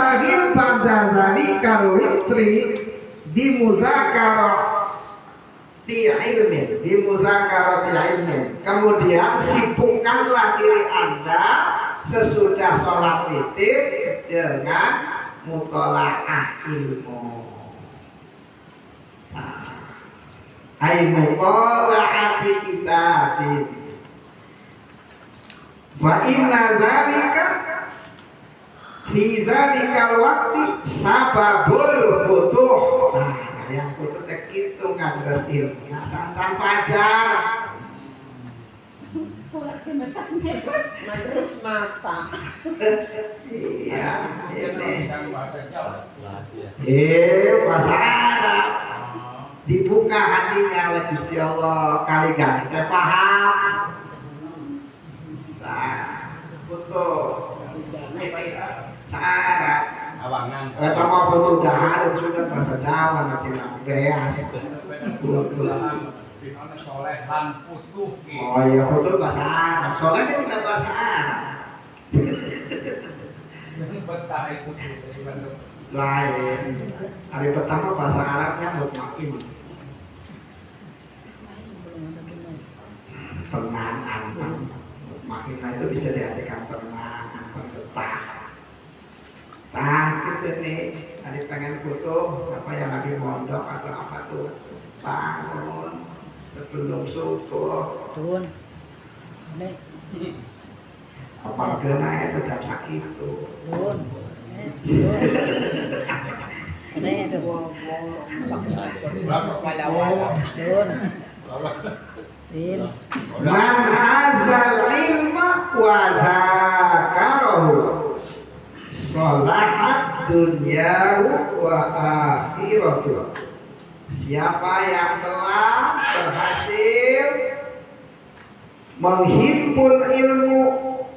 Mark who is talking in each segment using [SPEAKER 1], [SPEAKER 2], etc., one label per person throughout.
[SPEAKER 1] tastahil ba'da zalikal witri bimuzakarati ilmin. Kemudian sibukkanlah diri Anda sesudah sholat witir dengan mutolaah ilmu. Ay mutolaati kitabin. Wa inna dzalika fi dzalikal waqti sababul futuh. Nah, yang futuh tek itu ngadres ilmu. Nah, santan fajar.
[SPEAKER 2] Terus mata.
[SPEAKER 1] Iya, ini. Bahasa Arab. Dibuka hatinya oleh Gusti Allah, kali gak kita paham. Nah, betul. Ini syarat. Sama betul dah harus juga bahasa Jawa nanti nak beas. Oh iya betul bahasa Arab. Soalnya kan tidak bahasa Arab. Lain. Hari pertama bahasa Arabnya mutmain. Tenangan. Mutmain itu bisa diartikan tenang, tetap. Nah, gitu nih. Tadi pengen foto apa yang lagi mondok atau apa tuh? Bangun sebelum subuh.
[SPEAKER 3] Turun. Nih.
[SPEAKER 1] Apa naik tetap sakit tuh.
[SPEAKER 3] Turun. Ada itu. Turun.
[SPEAKER 1] Man hazal ilma wa zakarahu sholahat dunyahu wa akhiratuh. Siapa yang telah berhasil menghimpun ilmu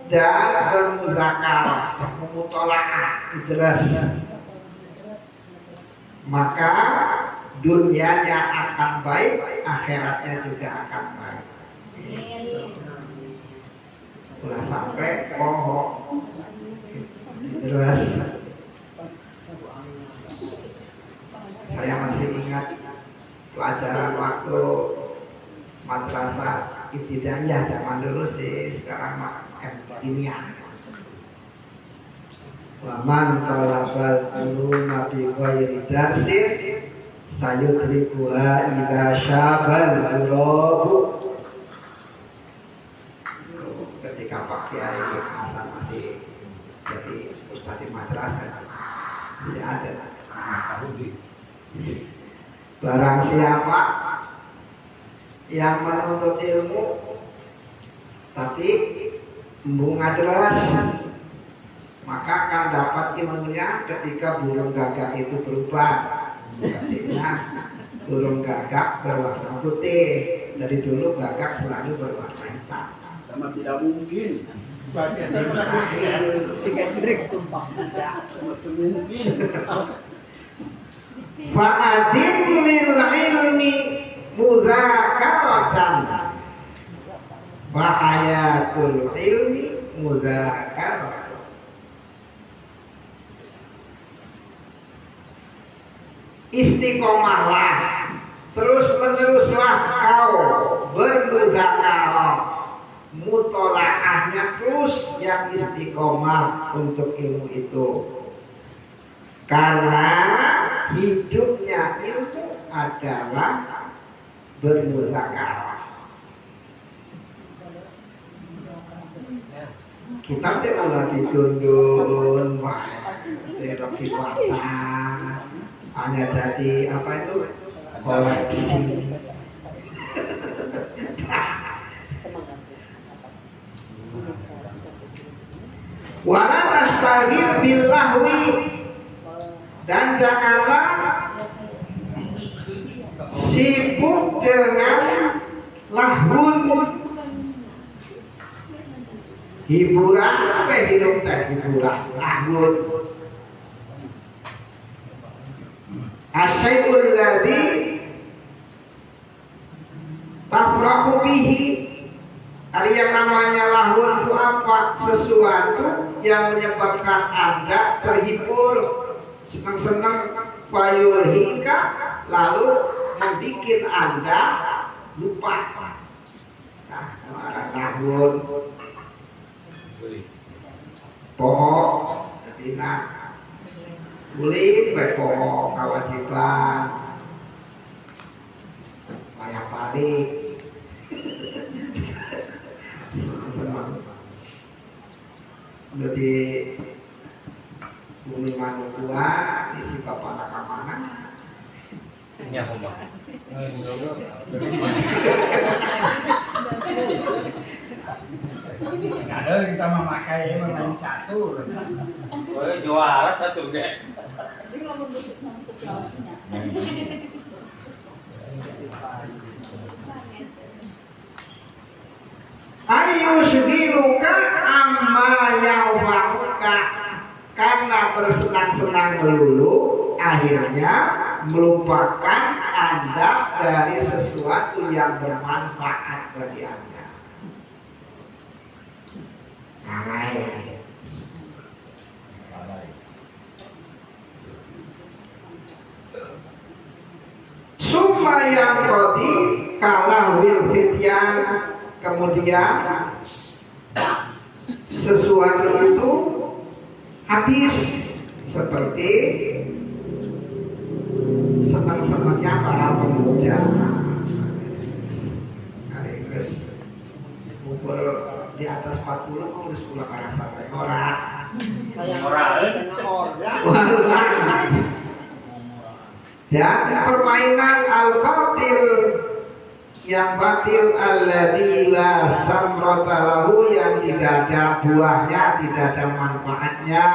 [SPEAKER 1] dan bermuzakarah, memutolaah, idras, maka dunianya akan baik, akhiratnya juga akan baik. Sudah sampai pohon idras. Saya masih ingat pelajaran waktu madrasah ibtidaiyah zaman dulu sih, sekarang kimia. Waman talabal uluma bi ghairi darsin sayudrikuha idza syabal qulubu. Ketika Pak Kiai Hasan masih jadi ustaz di madrasah masih ada. Barang siapa yang menuntut ilmu tapi bunga deras, maka akan dapat ilmunya ketika burung gagak itu berubah. Artinya burung gagak berwarna putih. Dari dulu gagak selalu berwarna hitam.
[SPEAKER 4] Sama tidak mungkin.
[SPEAKER 2] Si kecrik tumpah tidak mungkin.
[SPEAKER 1] Fa'adim lil ilmi muzakaratan wa ayatul ilmi muzakaratan. Istiqomahlah, terus meneruslah kau bermuzakarah, mutolaahnya terus yang istiqomah untuk ilmu itu. Karena hidupnya ilmu adalah bermuzakarah. Kita tidak lagi dundun, wah, tidak dipaksa, hanya jadi apa itu koleksi. Wala tastahil billahwi, dan janganlah sibuk dengan lahun, hiburan. Apa hidup teh hiburan? Lahun. Asyai'ul ladzi tafrahu bihi. Hari yang namanya lahun itu apa? Sesuatu yang menyebabkan Anda terhibur, senang-senang, fayulhika, lalu membuat Anda lupa. Nah, orang lahun, pohon, betina, kulit, pohon, kewajiban, bayar balik, senang-senang. Jadi bumi manukua isi bapak anak mana?
[SPEAKER 4] Ya, Pak.
[SPEAKER 5] Ada kita memakai main satu.
[SPEAKER 4] Oh, jualan satu ge.
[SPEAKER 2] Jadi ngomong sebelumnya.
[SPEAKER 1] Ayu sugiluka amma yawfa'uka, karena bersenang-senang melulu akhirnya melupakan Anda dari sesuatu yang bermanfaat bagi Anda. Lalai. Summa yang qadi kalah wil fityan, kemudian sesuatu itu habis seperti senang-senangnya para pemuda. Harus umur di atas 40 harus pulang ke rasa orang. Dan permainan al-batil, yang batil, alladzi la samrata lahu, yang tidak ada buahnya, tidak ada manfaatnya.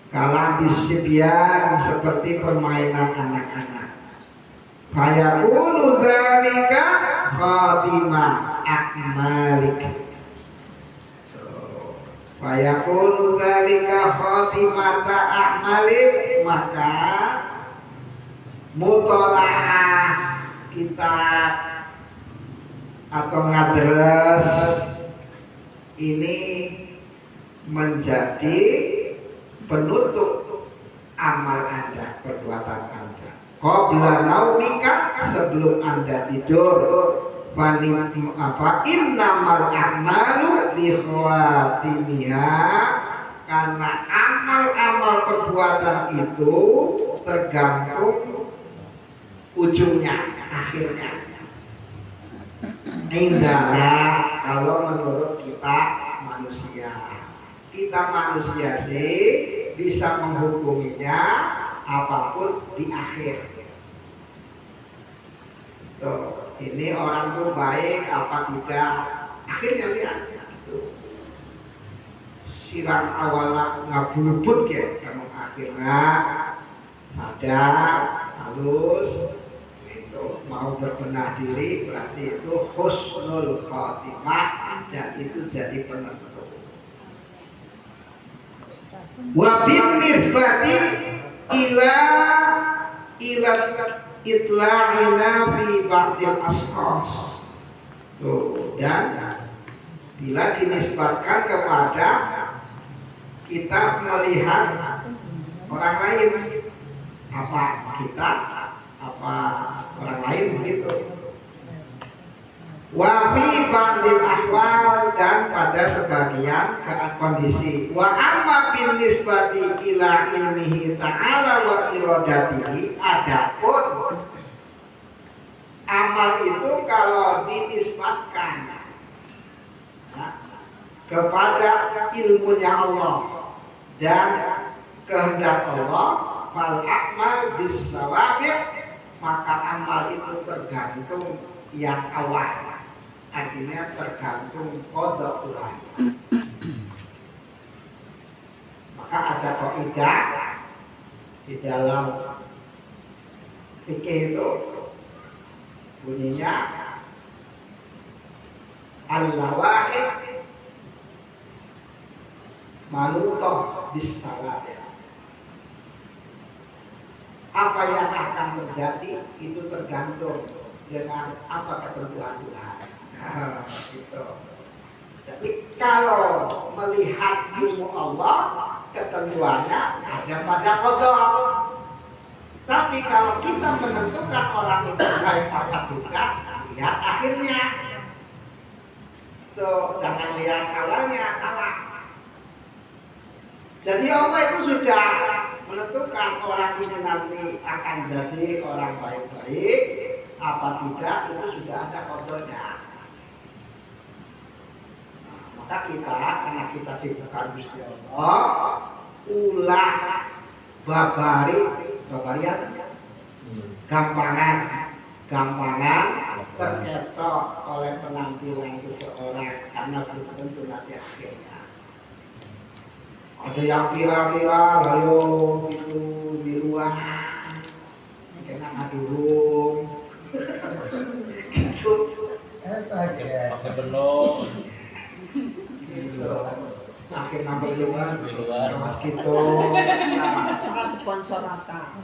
[SPEAKER 1] Kalam bisibyan, seperti permainan anak-anak. Fayaqulu dzalika khatimah a'malik. Fayaqulu dzalika khatimata a'malik, maka mutola'ah kitab atau ngadres ini menjadi penutup amal Anda, perbuatan Anda. Qabla naumika, sebelum Anda tidur. Innamal a'malu li khawatimiha, karena amal-amal perbuatan itu tergantung ujungnya, akhirnya. Indahnya kalau menurut kita manusia sih bisa menghukuminya apapun di akhir. Tuh, ini orang tuh baik apa tidak, akhirnya lihat. Silang awalnya ngabulubut ya, kamu akhirnya sadar, halus, itu mau berbenah diri, berarti itu husnul khotimah, dan itu jadi penentu. Wa bin nisbati ila itla'ina fi ba'dil ashkhas. Tuh, dan bila dinisbatkan kepada kita melihat orang lain, apa kita, apa orang lain begitu. Wa fi ba'dil ahwal, dan pada sebagian kondisi. Wa amma bin nisbati ila ilmihi ta'ala wa iradatihi, adapun amal itu kalau dinisbatkan kepada ilmunya Allah dan kehendak Allah, fal amal bisawabi, maka amal itu tergantung yang awal, artinya tergantung qada Tuhan. Maka ada kaidah di dalam fikih itu bunyinya al-lawahid manutoh bisalat. Apa yang akan terjadi itu tergantung dengan apa ketentuan Tuhan. Gitu. Jadi kalau melihat ilmu Allah, ketentuannya ada pada kodok. Tapi kalau kita menentukan orang itu baik apa tidak, lihat akhirnya. Tuh, jangan lihat awalnya, salah. Jadi Allah itu sudah menentukan orang ini nanti akan jadi orang baik-baik apa tidak, itu sudah ada kodoknya. Nah, maka kita, karena kita sibukkan Gusti Allah, ulah babarian gampangan terkecoh oleh penampilan seseorang karena belum tentu nanti akhirnya. Ada yang viral-viral, ayo itu di luar, kena ngadurung, gitu.
[SPEAKER 4] Pakai benong.
[SPEAKER 1] Makin nambah luar,
[SPEAKER 4] Di luar.
[SPEAKER 1] mas gitu.
[SPEAKER 2] Sangat sponsor rata.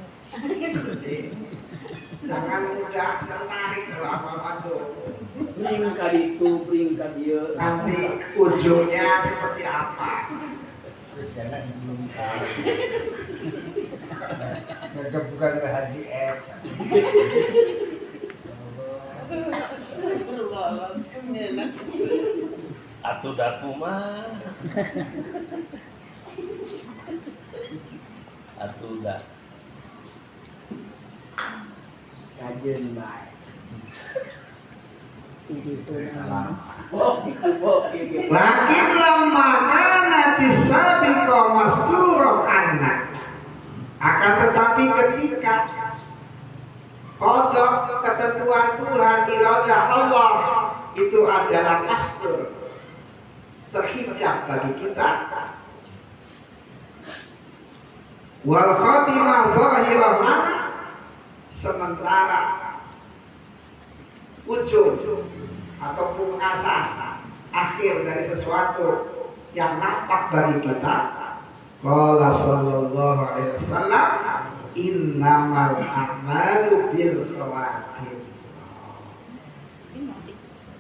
[SPEAKER 1] Jangan mudah tertarik kalau apa-apa tuh.
[SPEAKER 2] Peringkat itu, peringkat dia.
[SPEAKER 1] Nanti ujungnya seperti apa?
[SPEAKER 5] Terus jangan belum tahu. Mereka bukan Haji X.
[SPEAKER 4] Atu daku mah. Atu dak.
[SPEAKER 2] Kajian baik.
[SPEAKER 3] Itu
[SPEAKER 2] Oh, gitu.
[SPEAKER 1] Lakin lama anati sabiqa masturah anak. Akan tetapi ketika kodok ketentuan Tuhan iradah Allah itu adalah mastur terhijab bagi kita. Wal khatimah zahirah lana, sementara ujung atau pungkasan akhir dari sesuatu yang nampak bagi kita. Qala sallallahu alaihi wasallam, innamal a'malu bil khawatim.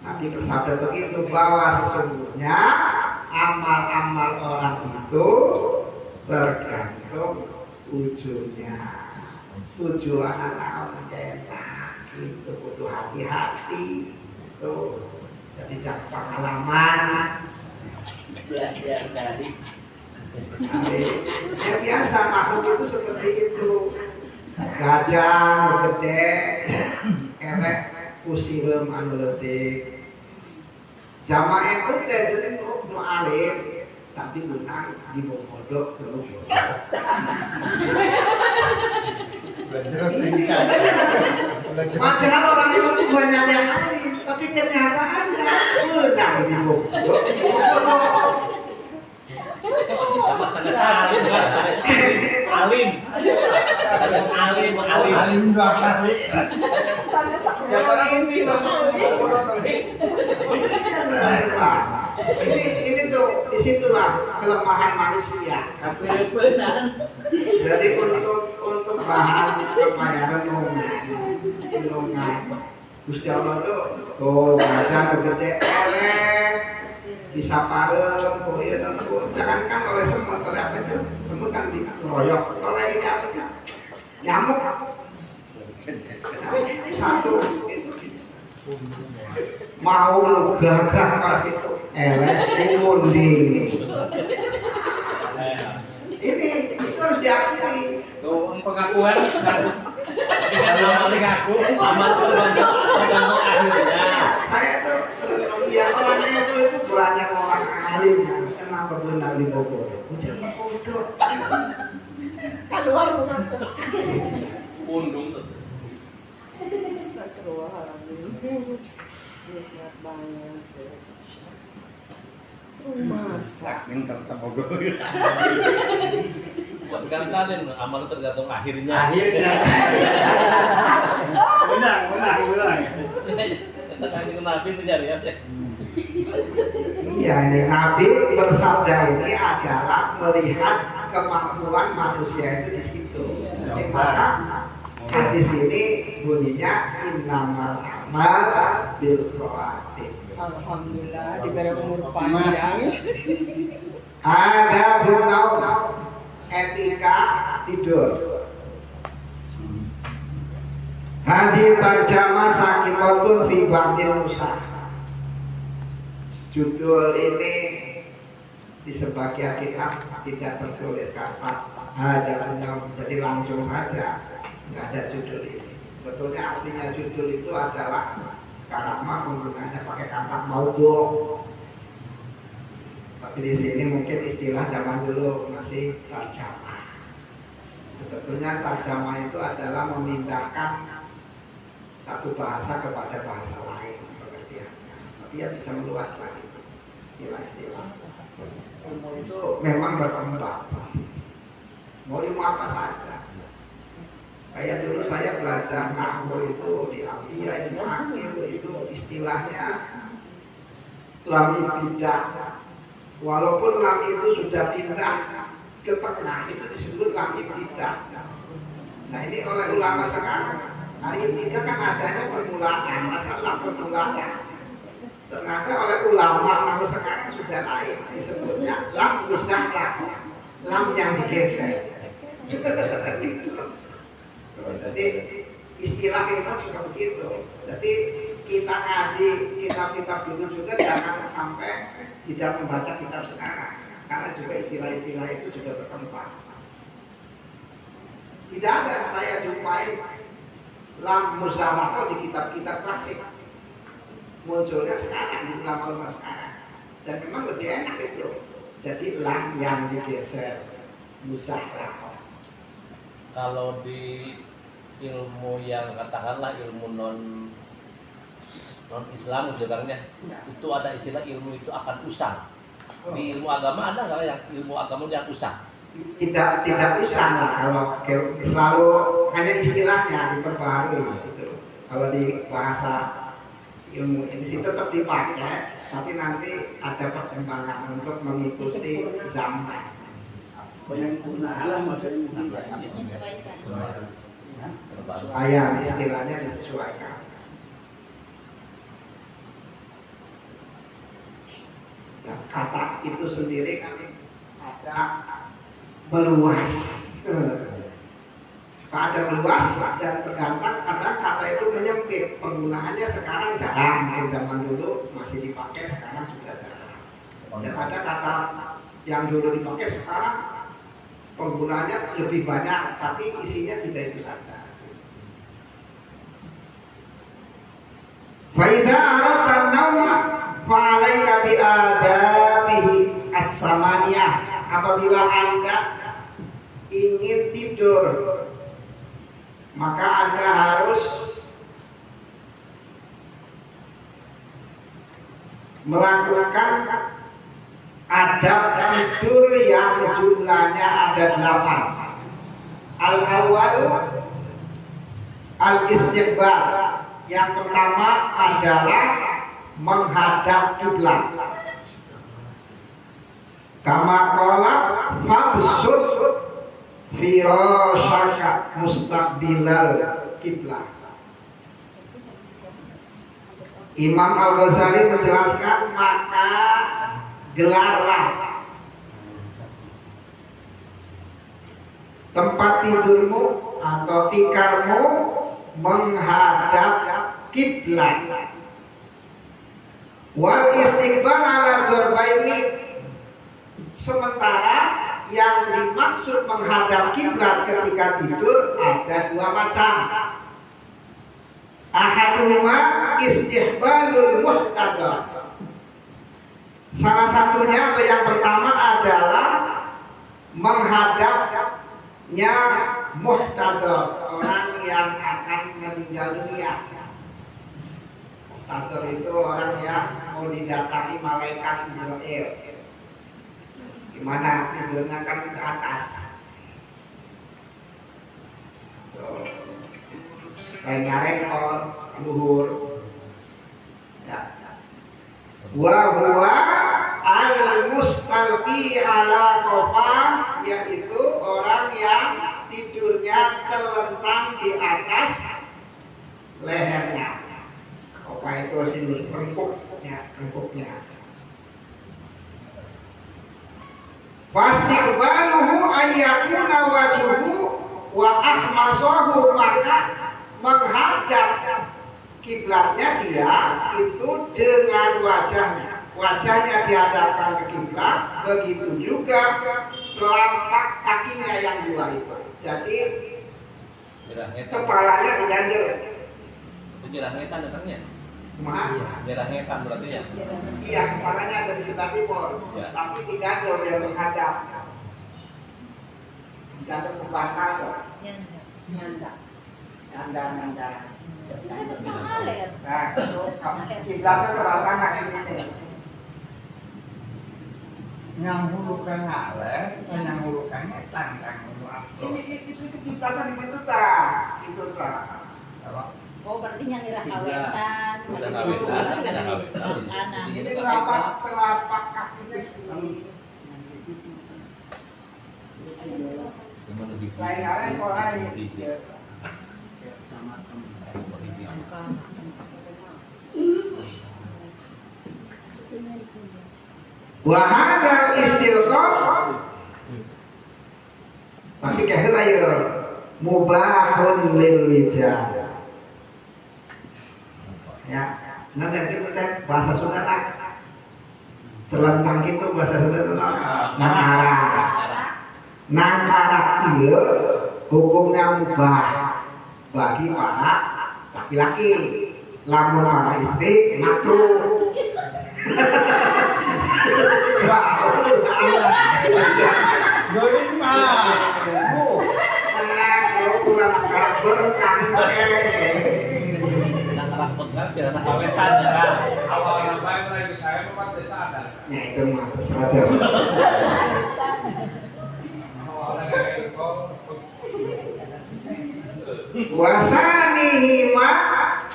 [SPEAKER 1] Nabi bersabda begitu bahwa sesungguhnya amal-amal orang itu tergantung ujungnya. Tujuan anak enak itu butuh hati-hati. Tuh, jadi jangan pengalaman.
[SPEAKER 2] Belajar dari
[SPEAKER 1] Ya biasa makhluk itu seperti itu. Gajah gede, erek usilem anu leutik. Jamaah itu jadi nu alim, tapi menang di bogodok terus.
[SPEAKER 5] Belajar tingkat.
[SPEAKER 1] Padahal orang itu banyak yang alim, tapi kenyataannya menang di bogodok.
[SPEAKER 4] Alim.
[SPEAKER 5] Alim dua kali.
[SPEAKER 1] Ini tuh disitulah kelemahan manusia.
[SPEAKER 2] kepenan.
[SPEAKER 1] Jadi untuk bahan pembayaran nungan Gusti Allah tuh baca gede elek bisa parem, oh iya jangankan oleh semut, oleh apa itu semut kan dikeroyok, oleh ini apa nyamuk satu mau lu gagah pas itu elek munding. Ini itu harus diakui.
[SPEAKER 5] Tuh pengakuan. Kalau ngaku
[SPEAKER 4] Amal tergantung akhirnya.
[SPEAKER 1] Saya tuh iya orangnya itu banyak orang alim, kenapa benar di Bogor? Udah bodoh.
[SPEAKER 2] Keluar bukan.
[SPEAKER 4] Undung tuh.
[SPEAKER 2] Astagfirullahaladzim. Nikmat banget. Masak.
[SPEAKER 5] minta bodoh.
[SPEAKER 4] Buat kantanin amal tergantung akhirnya.
[SPEAKER 5] Akhirnya. Menang.
[SPEAKER 4] Kita kan Nabi itu nyari ya.
[SPEAKER 1] Iya, ini Nabi bersabda ini adalah melihat kemampuan manusia itu di situ. Jadi maka hadis ini bunyinya innamal a'mal bil khawatim.
[SPEAKER 2] Alhamdulillah diberi umur panjang.
[SPEAKER 1] Ada bunau etika tidur. Hadis tarjamah sakitotun fi ba'dil musaf. Judul ini di sebagian kitab tidak tertulis kata ada bunau, jadi langsung saja nggak ada judul ini. Betulnya aslinya judul itu adalah sekarang mah penggunanya pakai kata maudhu. Tapi di sini mungkin istilah zaman dulu masih tarjamah. Sebetulnya tarjamah itu adalah memindahkan satu bahasa kepada bahasa lain pengertiannya. Tapi ya bisa meluas lagi istilah-istilah. Ilmu itu memang berkembang. Mau ilmu apa saja. Kayak dulu saya belajar nahwu itu di Alfiya Ibnu Aqil itu istilahnya lam ibtidah. Walaupun lam itu sudah pindah ke tengah itu disebut lam ibtidah. Nah ini oleh ulama sekarang, lam ibtidah kan adanya permulaan, masalah permulaan. Ternyata oleh ulama nahwu sekarang sudah lain, disebutnya lam musyaqqah, lam yang digeser. Jadi istilah kita juga begitu. Jadi kita ngaji kitab-kitab dulu juga jangan sampai tidak membaca kitab sekarang, karena juga istilah-istilah itu juga berkembang. Tidak ada saya jumpai lam musyaqqah di kitab-kitab klasik. Munculnya sekarang di ulama-ulama sekarang, dan memang lebih enak itu. Jadi lam yang digeser musyaqqah.
[SPEAKER 4] Kalau di ilmu yang katakanlah ilmu non Islam sebenarnya itu ada istilah ilmu itu akan usang. Di ilmu agama ada nggak yang ilmu agama yang usang?
[SPEAKER 1] Tidak usang lah, kalau selalu hanya istilahnya diperbaharui gitu. Kalau di bahasa ilmu ini sih tetap dipakai, tapi nanti ada perkembangan untuk mengikuti zaman.
[SPEAKER 2] Penempurnaan maksudnya
[SPEAKER 1] Ayat istilahnya disesuaikan. Nah, kata itu sendiri kan ada meluas. Ada meluas dan tergantung kadang kata itu menyempit. Penggunaannya sekarang jarang, mungkin zaman dulu masih dipakai, sekarang sudah jarang. Dan ada kata yang dulu dipakai sekarang penggunaannya lebih banyak, tapi isinya tidak itu saja. Faiza aratan nauma fa'alaika bi'adabihi as-samaniyah. Apabila Anda ingin tidur, maka Anda harus melakukan adab tidur yang jumlahnya ada 8. Al-awwal al-istiqbal. Yang pertama adalah menghadap kiblat. Kama qala fabsut firashaka mustaqbilal kiblat. Imam Al-Ghazali menjelaskan, maka gelarlah tempat tidurmu atau tikarmu menghadap kiblat. Wal istiqbal ala dzarbaini. Sementara yang dimaksud menghadap kiblat ketika tidur ada 2 macam. Ahaduhuma istihbalul muhtadar. Salah satunya atau yang pertama adalah menghadapnya muhtadar, orang yang akan meninggal dunia. Muhtadar itu orang yang mau didatangi malaikat Israel. Gimana tidurnya kan ke atas. Kayaknya rekor, luhur. Ya. Wa huwa al-mustalqi ala qafah, yaitu orang yang tidurnya terlentang di atas lehernya. Qafah itu sini bengkok. tengkuknya. Fastiqbaluhu ayyakuna wajhuhu wa ahmasahu, maka menghadap kiblatnya dia itu dengan wajahnya dihadapkan ke kiblat, begitu juga telapak kakinya yang dua itu. Jadi kepalanya diganjel.
[SPEAKER 4] Itu jerangetan datangnya.
[SPEAKER 1] Kumaha?
[SPEAKER 4] Jerangetan berarti ya.
[SPEAKER 1] Iya, kepalanya ada di sebelah timur,
[SPEAKER 4] Ya.
[SPEAKER 1] tapi diganjel biar menghadap. Diganjel ke belakang. Nanda.
[SPEAKER 3] Saya terus ngalir.
[SPEAKER 1] Nah, kiblatnya sebelah sana ini nih.
[SPEAKER 5] Nyangulukan ngalet, nyangulukan ngetan kan
[SPEAKER 1] Itu kiblatnya di situ tak, itu tak.
[SPEAKER 3] Oh, berarti yang ngira kawetan.
[SPEAKER 4] Udah kawetan.
[SPEAKER 3] Kanan.
[SPEAKER 1] Ini telapak kakinya gini. Lain halnya kok lain. Wahadal istilqah tapi kahela ya mubahun lil rijal. Ya, nanti kita bahasa Sunda lah. Terlentang itu bahasa Sunda lah. Nangkara iya hukumnya mubah bagi para laki-laki, lamun para istri makruh.
[SPEAKER 5] Goring mah.
[SPEAKER 4] Nang anak pegang sih anak kawetan ya kan.
[SPEAKER 6] Awal-awal mulai saya memang desa ada.
[SPEAKER 1] Ya itu mah sadar.
[SPEAKER 6] Awalnya kayak itu.
[SPEAKER 1] Wasanihima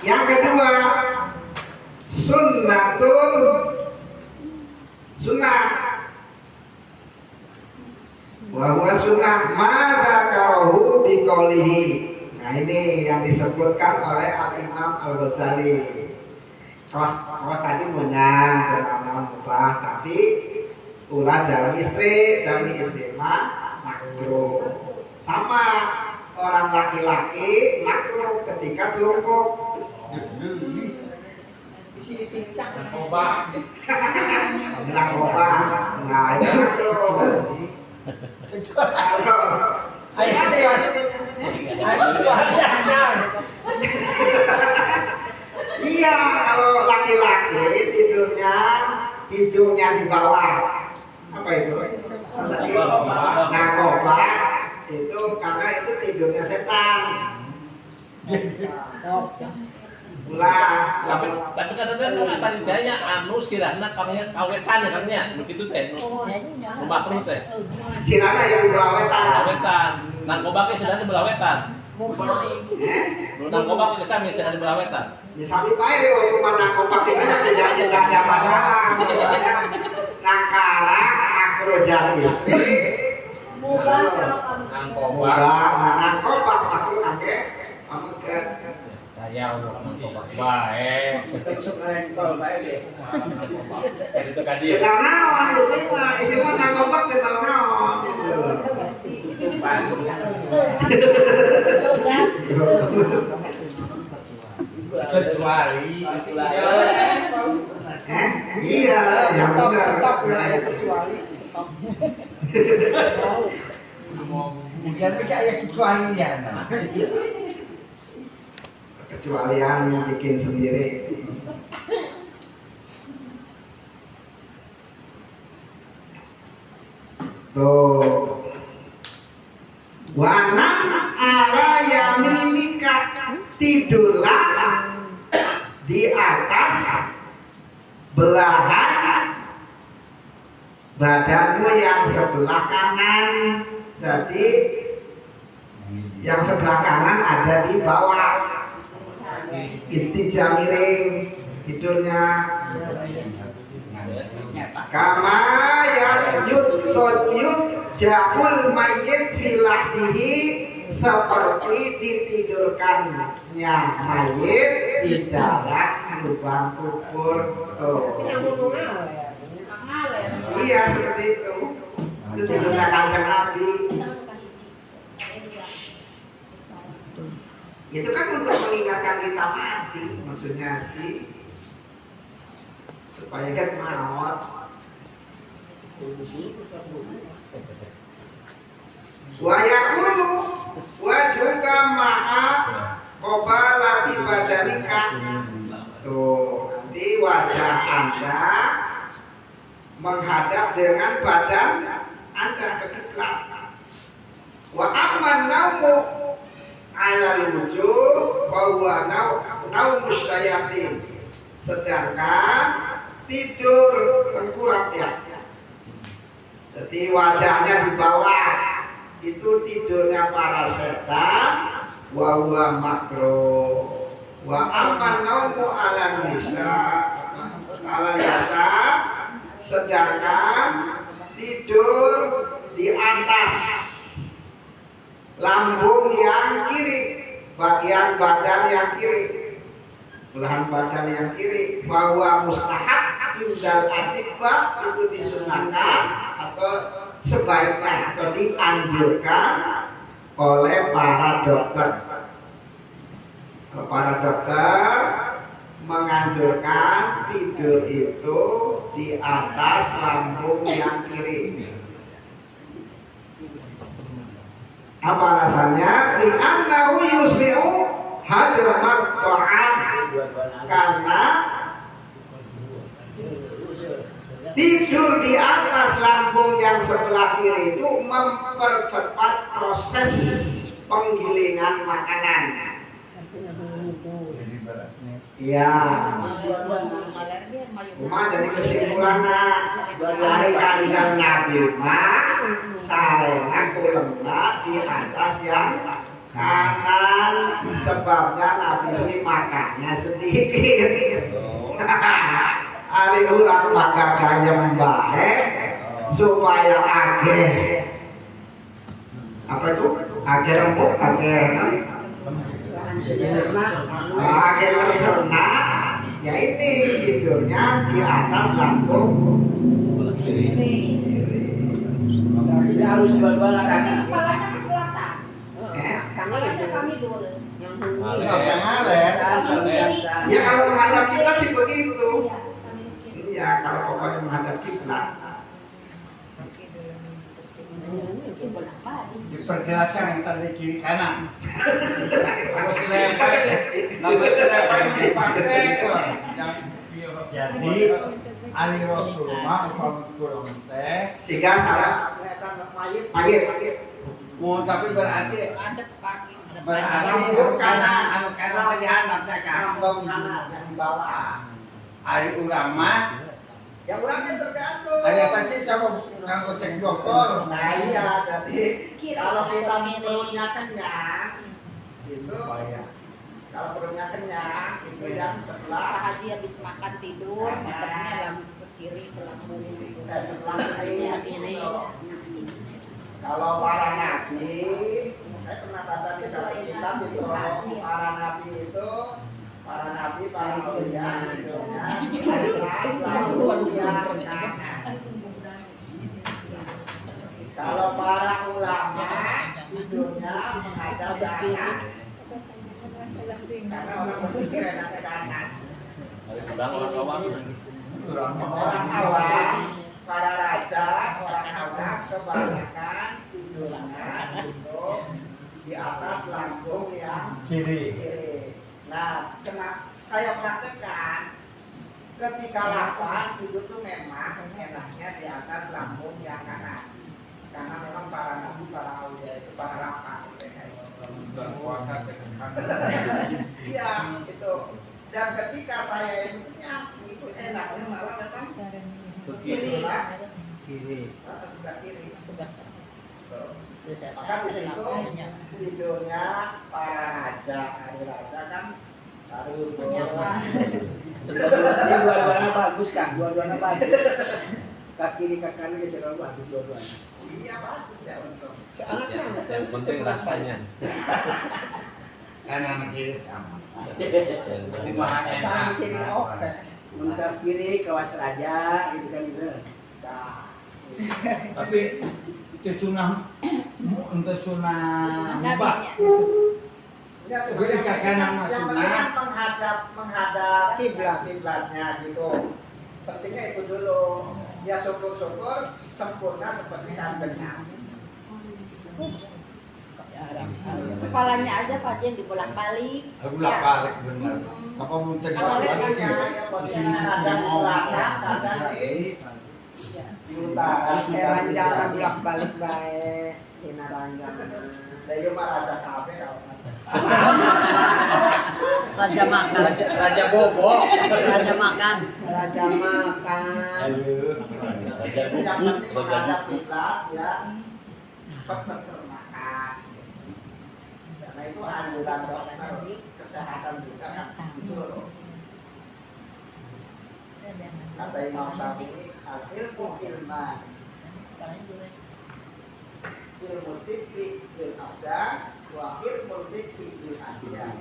[SPEAKER 1] yang kedua sunnah bahwa sunnah madzakarahu biqaulihi. Nah ini yang disebutkan oleh Al-Imam Al-Ghazali. Kawas tadi menang karena mubah, tapi ulah jalan istri mah makruh. Sama orang laki-laki makruh ketika telungkup.
[SPEAKER 2] Di sini pincang.
[SPEAKER 6] Narkoba.
[SPEAKER 1] Narkoba. Nah itu makruh. Iya, kalau laki-laki tidurnya di bawah. Apa itu? Tadi narkoba itu karena itu tidurnya setan. Ulah,
[SPEAKER 4] Tapi kadang-kadang kan tadi daya anu sirahna kamanya kawetan ya kamnya. Begitu teh. Makruh teh.
[SPEAKER 1] sirana yang di belawetan.
[SPEAKER 4] Belawetan. Narkoba ke sedang di belawetan. Narkoba ke sami sedang di belawetan.
[SPEAKER 1] Misalnya baik waktu mana kompak ini tidak ada masalah. Nangkara makro jadi istri.
[SPEAKER 6] Narkoba.
[SPEAKER 1] Narkoba makro angke. Kamu ke
[SPEAKER 4] Saya udah narkoba baik.
[SPEAKER 2] Besok rengkol baik deh.
[SPEAKER 4] Itu kadir.
[SPEAKER 1] kita naon istri mah narkoba kita naon.
[SPEAKER 5] Kecuali
[SPEAKER 1] Iya, yang benar.
[SPEAKER 2] Stop lah ya kecuali stop.
[SPEAKER 5] kemudian percaya kecualian.
[SPEAKER 1] Kecualian yang bikin sendiri. Tuh. Wanam ala yaminika, tidurlah di atas belahan badanmu yang sebelah kanan. Jadi yang sebelah kanan ada di bawah. Intija miring tidurnya. Kama yut jahul mayyit filahdihi, seperti ditidurkannya mayit di dalam lubang kubur. Tuh. Iya seperti itu. Itu tidurnya Kanjeng Nabi. Itu kan untuk mengingatkan kita mati, maksudnya sih supaya kita maut. Wa yakunu wa juga maha qobalati badanika. Tuh, nanti wajah Anda menghadap dengan badan Anda ke kiblat. Wa amman naumu ala wujud bahwa naumus syayatin, sedangkan tidur tengkurap ya. Jadi wajahnya di bawah itu tidurnya para setan, wa huwa makruh. Wa amman naumu ala nisa ala yasa, sedangkan tidur di atas lambung yang kiri, bagian badan yang kiri, belahan badan yang kiri, bahwa mustahab indal atibba, itu disunahkan atau sebaiknya atau dianjurkan oleh para dokter. Para dokter menganjurkan tidur itu di atas lambung yang kiri. Apa alasannya? Li'annahu yusbi'u hadrat ta'am, karena tidur di atas lambung yang sebelah kiri itu mempercepat proses penggilingan makanan. Iya. Cuma jadi kesimpulannya dari Kanjeng Nabi mah sarena kulengna di atas yang kanan, sebabnya Nabi sih makannya sedikit. Ari ulang makan kayem bae supaya ageh. Apa itu? Ageh rembuk, ageh ageh mencerna. Ya ini tidurnya di atas lambung.
[SPEAKER 2] Tidak harus dua-duanya kaki.
[SPEAKER 3] Kepalanya ke selatan. Kepalanya kami dulu.
[SPEAKER 1] Ya kalau menghadap kiblat sih begitu.
[SPEAKER 3] Iya,
[SPEAKER 1] Ya kalau pokoknya menghadap kiblat.
[SPEAKER 5] Diperjelaskan yang tadi kiri kanan.
[SPEAKER 6] Kalau selempar, namanya selempar itu pakai kok.
[SPEAKER 5] Jadi Ali Rasulullah kurang teh.
[SPEAKER 1] Sehingga salah kelihatan mayit.
[SPEAKER 5] Mau tapi berarti
[SPEAKER 3] ada kaki.
[SPEAKER 5] karena anu karena lagi anak kan.
[SPEAKER 1] Lambung kanan yang di bawah.
[SPEAKER 5] Ari ulama
[SPEAKER 1] Ya orangnya tergantung.
[SPEAKER 5] ada apa sih sama nganggo cek dokter.
[SPEAKER 1] Nah iya, jadi kalau kita perutnya kenyang, itu kalau perutnya kenyang itu yang sebelah
[SPEAKER 3] Haji habis makan tidur, matanya lambung ke kiri ke lambung gitu.
[SPEAKER 1] sebelah kiri.
[SPEAKER 3] Ini.
[SPEAKER 1] Kalau para nabi, saya pernah baca di satu kitab itu para nabi, para aulia tidurnya adalah lambung yang kanan. Kalau para ulama tidurnya menghadap kanan, karena orang berpikir enaknya kanan. Orang awam, para raja, orang awam kebanyakan tidurnya itu di atas lambung yang
[SPEAKER 5] Kiri.
[SPEAKER 1] kiri. Nah, saya praktekkan ketika lapar tidur tuh memang enaknya di atas lambung yang kanan, karena memang para nabi, para aulia itu para lapar.
[SPEAKER 6] Bulan puasa tekan.
[SPEAKER 1] Iya, itu. Dan ketika saya itu kenyang, itu enaknya malah memang
[SPEAKER 3] Kiri.
[SPEAKER 5] Kiri.
[SPEAKER 1] sebelah kiri. Tuh.
[SPEAKER 3] Maka
[SPEAKER 1] Maka di situ tidurnya para raja, hari raja kan baru
[SPEAKER 2] Dua-duanya bagus kan, dua-duanya bagus. Kaki kiri ke kanan bisa bagus dua-duanya.
[SPEAKER 1] Iya Pak, ya untuk.
[SPEAKER 4] Yang penting rasanya.
[SPEAKER 5] Kanan kiri sama.
[SPEAKER 4] Yang penting
[SPEAKER 5] Bahan
[SPEAKER 4] rasanya.
[SPEAKER 5] enak.
[SPEAKER 2] Tangan kiri oke.
[SPEAKER 7] Muntar kiri kawas raja gitu kan gitu.
[SPEAKER 1] Nah,
[SPEAKER 5] Tapi itu sunah untuk sunah mubah.
[SPEAKER 1] ya,
[SPEAKER 5] Boleh ke kanan mas
[SPEAKER 1] yang
[SPEAKER 5] Sunnah.
[SPEAKER 1] penting kan menghadap kiblatnya gitu. Pentingnya itu dulu. Ya syukur-syukur sempurna seperti kanjengnya.
[SPEAKER 3] Kepalanya aja Pak yang dibolak-balik.
[SPEAKER 5] Aku balik benar. Apa mau
[SPEAKER 1] Kalau
[SPEAKER 5] cegah lagi sih?
[SPEAKER 1] ya
[SPEAKER 5] Di sini
[SPEAKER 1] kadang di
[SPEAKER 5] mau
[SPEAKER 1] selatan, kadang di utara.
[SPEAKER 2] Jalan-jalan bolak-balik baik. Dina ranjang.
[SPEAKER 1] Dari mah raja kafe kalau.
[SPEAKER 7] Raja makan.
[SPEAKER 5] Raja Bobo.
[SPEAKER 7] Raja makan.
[SPEAKER 2] Raja makan.
[SPEAKER 4] Raja
[SPEAKER 1] Yang penting
[SPEAKER 4] bubuk, raja
[SPEAKER 1] menghadap
[SPEAKER 4] bubuk.
[SPEAKER 1] Islam ya peternakan. Karena itu anjuran dokter kesehatan juga kan. Kata Imam Syafi'i, al-ilmu ilman, ilmu tibbi bil abdan, wa ilmu fikhi bil adyan.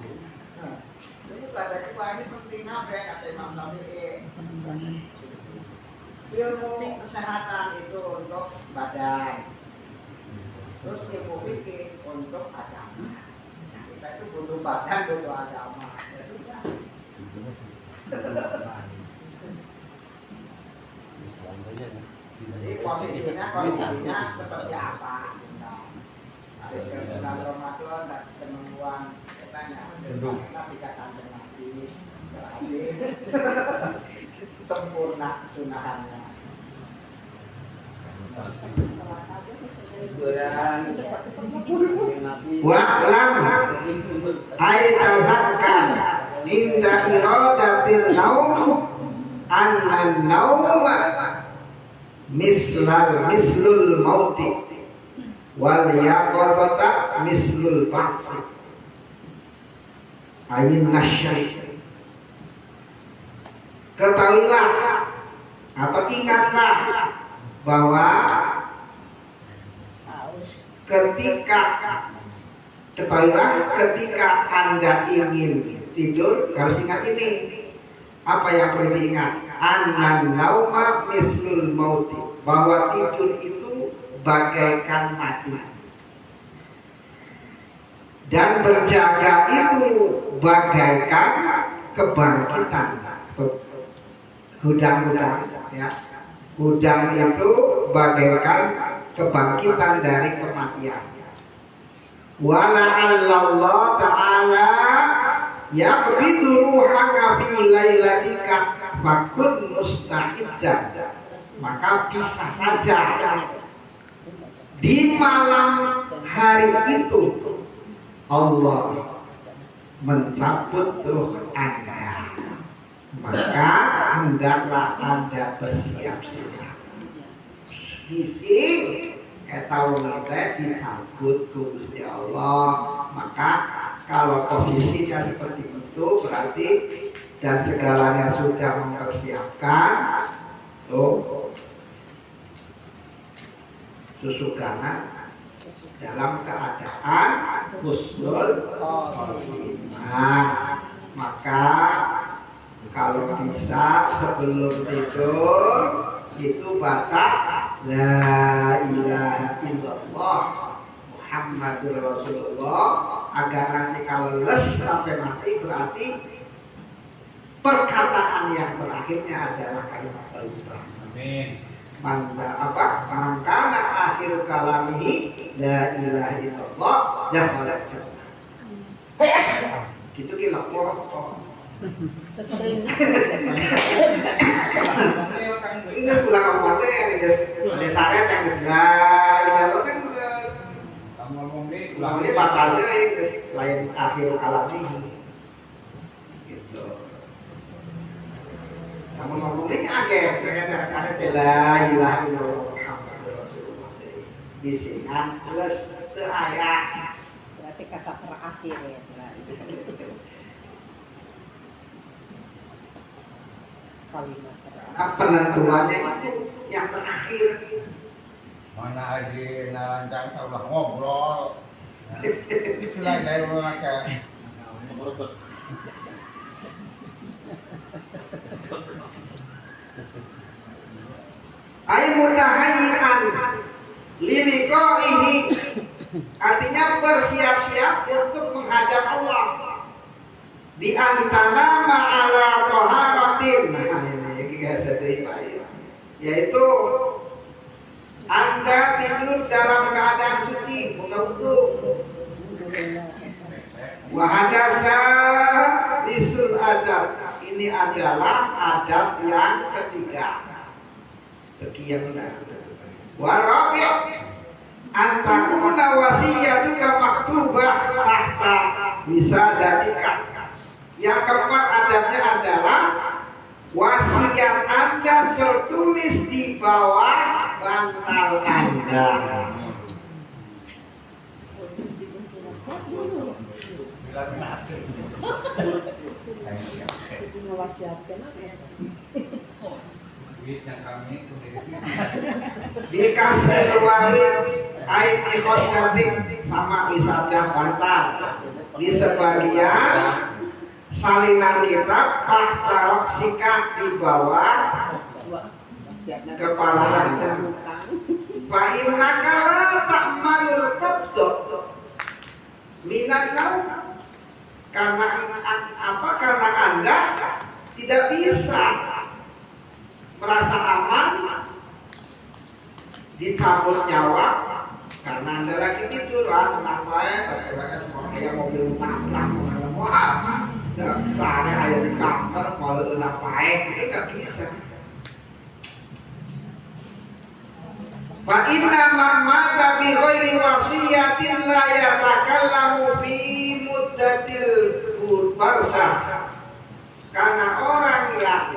[SPEAKER 1] Ini ada juga ini penting apa ya kata Imam Syafi'i. Ilmu kesehatan itu untuk badan, terus ilmu fikih untuk agama. Nah, kita itu butuh badan, butuh agama. Ya sudah. Jadi posisinya, kondisinya seperti apa? Ada yang bulan Ramadan dan kenemuan katanya kita sikatan Nabi berarti sempurna sunahannya. Wa'lam aitazakkan inda iradatil naum annan nauma mislul mauti wal yaqadata mislul ba'si ayin nasyai. Ketahuilah atau ingatlah bahwa ketika Anda ingin tidur harus ingat ini. Apa yang perlu diingat? Annan nauma mislul mauti, bahwa tidur itu bagaikan mati dan berjaga itu bagaikan kebangkitan. Hudang-hudang ya. Hudang itu bagaikan kebangkitan dari kematian. Wala'allallah ta'ala yaqbidu ruhaka fi lailatika fakun musta'iddan. Maka bisa saja di malam hari itu Allah mencabut ruh Anda. Maka hendaklah Anda bersiap-siap. Bising tahu nanti dicabut ke Gusti Allah. Maka kalau posisinya seperti itu berarti dan segalanya sudah mempersiapkan tuh susukanan dalam keadaan husnul khotimah. Maka kalau bisa sebelum tidur itu baca la ilaha illallah Muhammadur Rasulullah, agar nanti kalau les sampai mati berarti perkataan yang terakhirnya adalah kalimat thayyibah.
[SPEAKER 6] Amin.
[SPEAKER 1] Mangkana akhir kalamihi la ilaha illallah dakhala jannah. Gitu kira
[SPEAKER 3] Sesering.
[SPEAKER 1] ini pulang ngomongnya yang ada saret yang disebut kan
[SPEAKER 6] Kamu ngomong deh,
[SPEAKER 1] ulangnya batalnya yang lain akhir alami gitu. Kamu ngomongnya akhir dengan cara la ilaha illallah Muhammadur Rasulullah disingan plus ayat
[SPEAKER 2] Berarti kata terakhir ya. Kalimat terakhir.
[SPEAKER 1] penentuannya itu yang terakhir.
[SPEAKER 5] Mana Haji Narancang udah ngobrol. Selain dari orang kayak
[SPEAKER 1] Ai mutahayyi'an liliqa'ihi, artinya bersiap-siap untuk menghadap Allah. Di antara ma'ala taharatin, nah ini yaitu Anda tidur dalam keadaan suci, bukan wudu. Wa hadasa lisul adab, ini adalah adab yang ketiga. Sekian warabi' antakuna wasiyatuka maktubah tahta wisadatika. Yang keempat adabnya adalah wasiat Anda tertulis di bawah bantal Anda.
[SPEAKER 6] Duit yang kami
[SPEAKER 1] Dikasih warid air ikhot kantik sama wisada bantal di sebagian salinan kitab tahta sikat di bawah kepala Anda. Fa innaka la ta'malul qabd minan naum, karena apa? Karena Anda tidak bisa merasa aman dicabut nyawa karena Anda lagi tidur. Tenang baik, pakai semua kayak mobil tabrak, wah, dasarnya ada di kamar kalau enak baik, itu nggak bisa. Fa inna man mata bi ghairi wasiyatin la yatakallamu bi muddatil barzakh, karena orang yang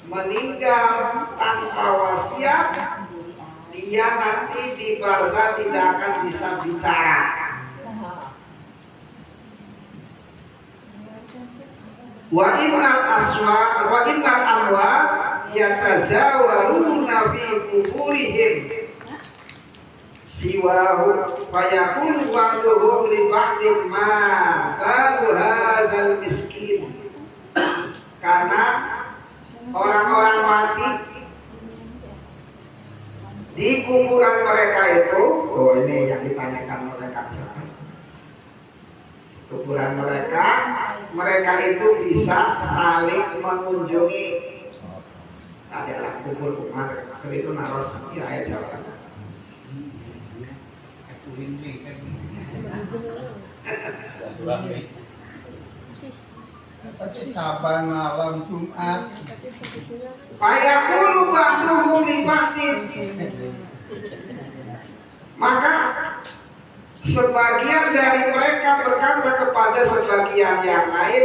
[SPEAKER 1] meninggal tanpa wasiat, dia nanti di barzakh tidak akan bisa bicara. Wa innal amwa yatazawaruna fi kuburihim siwahu fayakunu wa'duhum li ba'din ma balu hadzal miskin. Karena orang-orang mati di kuburan mereka itu, oh ini yang ditanyakan oleh Kakak. Kuburan mereka itu bisa saling mengunjungi. Adalah kubur umat itu naros ya ayat jawab.
[SPEAKER 5] Tapi saban malam Jumat
[SPEAKER 1] Fayaqulu ba'duhum li ba'din, maka sebagian dari mereka berkata kepada sebagian yang lain,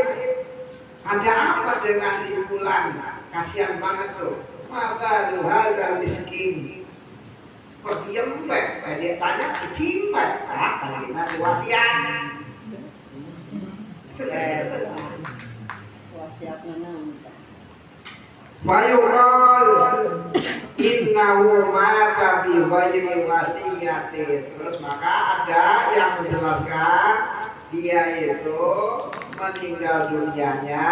[SPEAKER 1] ada apa dengan si fulan? Kasihan banget tuh. Maka hadzal miskin. Kok diem bae? Dia tanya kecil bae. Karena wasiat.
[SPEAKER 2] Wasiatnya nang.
[SPEAKER 1] Fayuqal innahu mata bi ghairi wasiyatin. Terus maka ada yang menjelaskan dia itu meninggal dunianya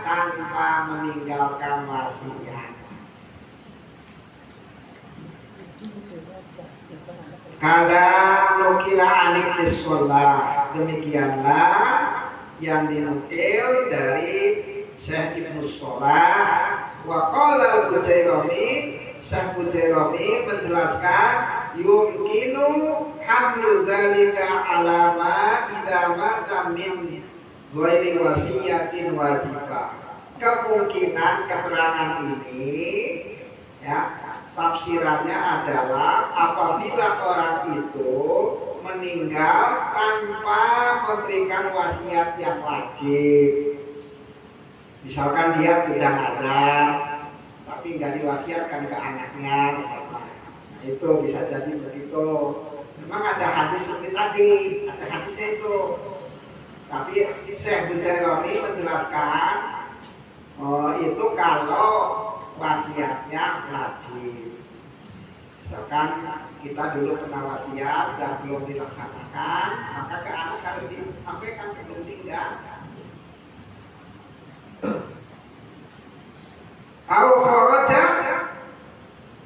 [SPEAKER 1] tanpa meninggalkan wasiat. Kada nukila anik bisollah, demikianlah yang dinukil dari Syekh Ibnu Sholah. Wa qala al-Bujairami, Syekh Bujairami menjelaskan yumkinu hamlu dzalika alama idza mata min ghairi wasiyatin wajibah. Kemungkinan keterangan ini ya, tafsirannya adalah apabila orang itu meninggal tanpa memberikan wasiat yang wajib. Misalkan dia sudah ada tapi nggak diwasiatkan ke anaknya, nah, itu bisa jadi begitu. Memang ada hadis seperti tadi, ada hadisnya itu. Tapi Syekh Bujairami menjelaskan itu kalau wasiatnya wajib. Misalkan kita dulu pernah wasiat dan belum dilaksanakan, maka ke anak harus disampaikan sebelum tinggal. Au kharaja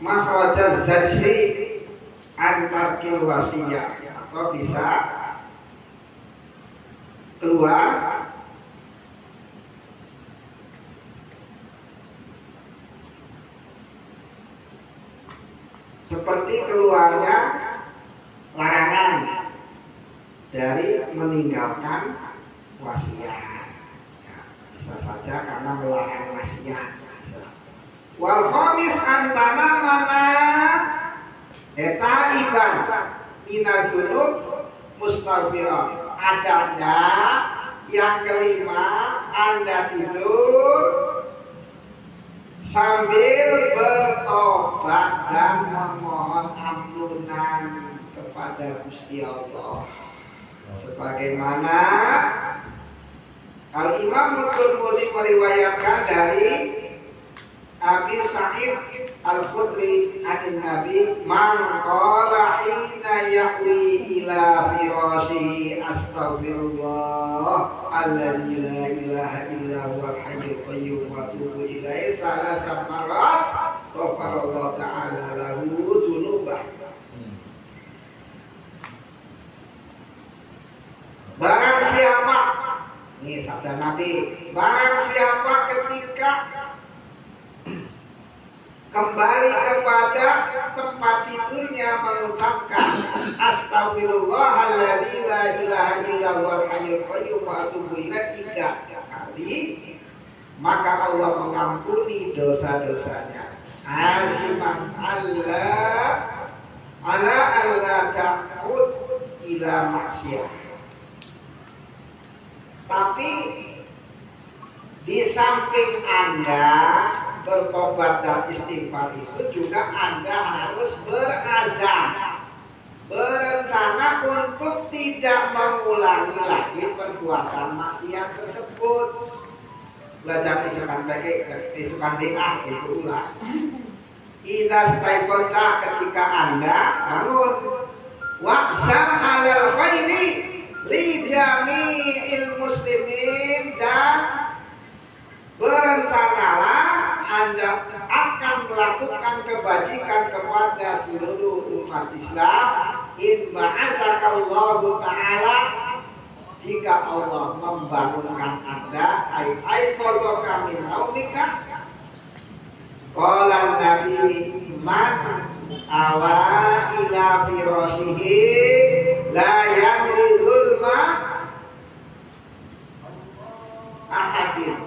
[SPEAKER 1] makhraja zajri antar wasiyah, atau bisa keluar seperti keluarnya larangan dari meninggalkan wasiat. Ya, bisa saja karena melarang wasiat. Wal khamis antana mana eta iban minazunub mustaghfirah. Adanya yang kelima, Anda tidur sambil bertobat dan memohon ampunan kepada Gusti Allah. Sebagaimana Al-Imam Tirmidzi meriwayatkan dari Abi Sa'id Al-Khudri an Nabi man qala hina yaqwi ila firashi astaghfirullah alladzi la ilaha illa huwal hayyul qayyum wa atubu ilaihi salasa marat ghafarallahu ta'ala lahu dzunubah. Barang siapa, ini sabda Nabi, barang siapa ketika kembali kepada tempat tidurnya mengucapkan astagfirullahalladzi la ilaha illa huwal hayyul qayyum wa atubu ilaihi 3 kali, maka Allah mengampuni dosa-dosanya. Aziman Allah ta'ud ila maksiyah. Tapi di samping Anda bertobat dan istighfar itu juga Anda harus berazam, berencana untuk tidak mengulangi lagi perbuatan maksiat tersebut. Belajar isukan bagi isukan doa itu ulang. Idza staiqanta, ketika Anda bangun, wa'zam 'alal khairi li jami'il muslimin, dan berencanalah Anda akan melakukan kebajikan kepada seluruh umat Islam. In ba'asakallahu ta'ala, jika Allah membangunkan Anda, ai qadaka min naumika. Qala Nabi man awa ila firashihi la yamridul ma ahadin.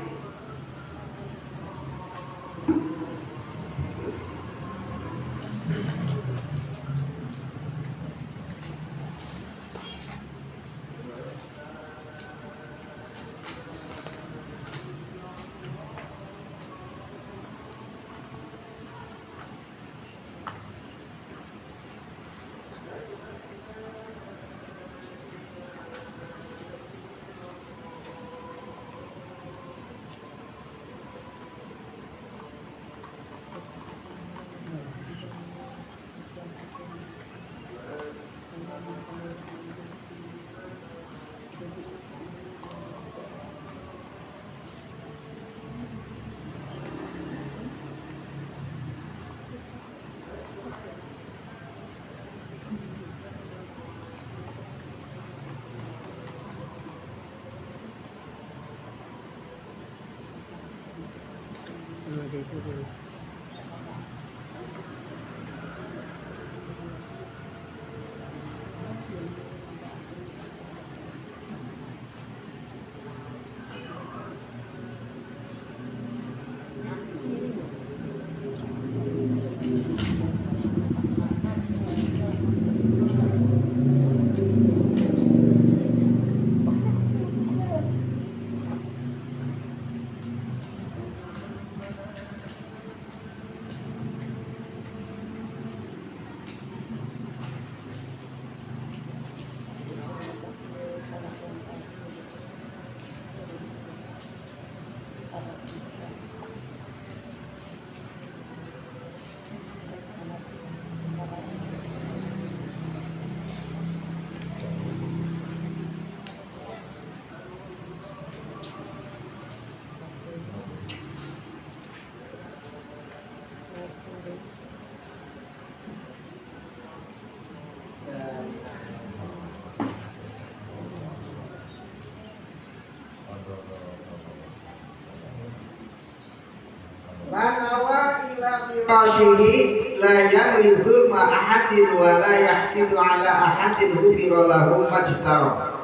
[SPEAKER 1] Manawa ila firashihi la yamlizu ma ahadin wa la yahtidu ala ahadin hufira lahu majtara.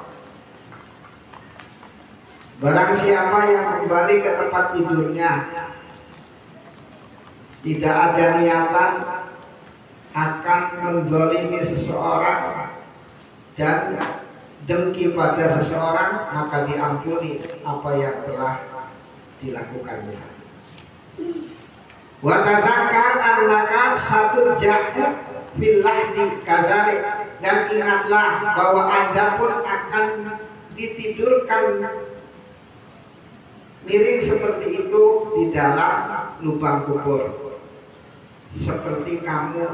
[SPEAKER 1] Barang siapa yang kembali ke tempat tidurnya, tidak ada niatan akan menzalimi seseorang dan dengki pada seseorang, maka diampuni apa yang telah dilakukannya. Wa tadzakar annaka saturja'u fil lahdi kadzalik, dan ingatlah bahwa Anda pun akan ditidurkan miring seperti itu di dalam lubang kubur, seperti kamu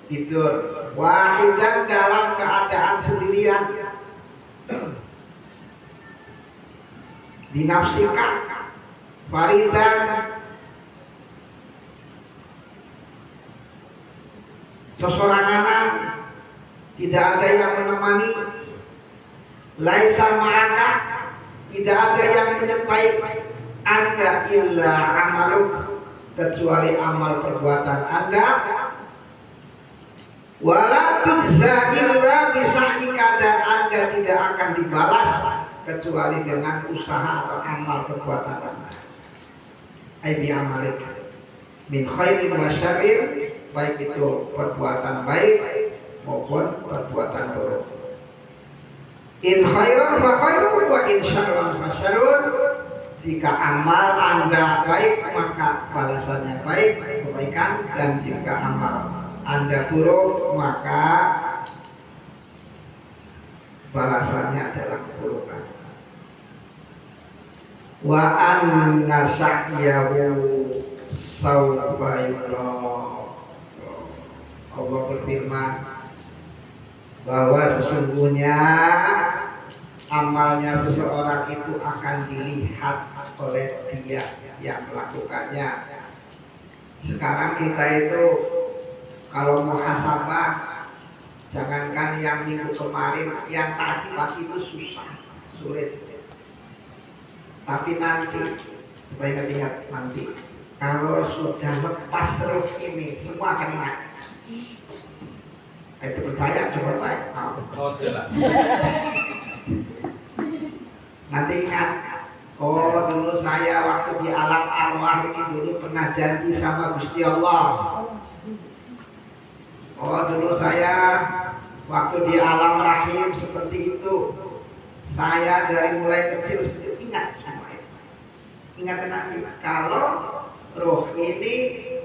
[SPEAKER 1] tidur wahidan dalam keadaan sendirian, dinafsikan faridan sesorangan, tidak ada yang menemani, laisa ma'aka, tidak ada yang menyertai Anda illa amaluk, kecuali amal perbuatan Anda, wala tujza illa bisa'ika, dan Anda tidak akan dibalas kecuali dengan usaha atau amal perbuatan Anda. Ai bi amalik min khairin wa syarrin, baik itu perbuatan baik maupun perbuatan buruk. In khairan fa khairun wa in syarran fa syarrun. Jika amal Anda baik maka balasannya baik, kebaikan, dan jika amal Anda buruk maka balasannya adalah keburukan. Wa anna sa'yahu sawfa yura. Allah berfirman bahwa sesungguhnya amalnya seseorang itu akan dilihat oleh dia yang melakukannya. Sekarang kita itu kalau muhasabah, jangankan yang minggu kemarin, yang tadi pagi itu susah, sulit. Tapi nanti, supaya lihat nanti, kalau sudah lepas ruh ini, semua akan ingat. Itu percaya, coba baik.
[SPEAKER 6] Oh, tidak.
[SPEAKER 1] Nanti ingat, oh dulu saya waktu di alam arwah ini dulu pernah janji sama Gusti Allah. Oh dulu saya waktu di alam rahim seperti itu. Saya dari mulai kecil seperti itu. Ingat semua itu. Ingat nanti kalau roh ini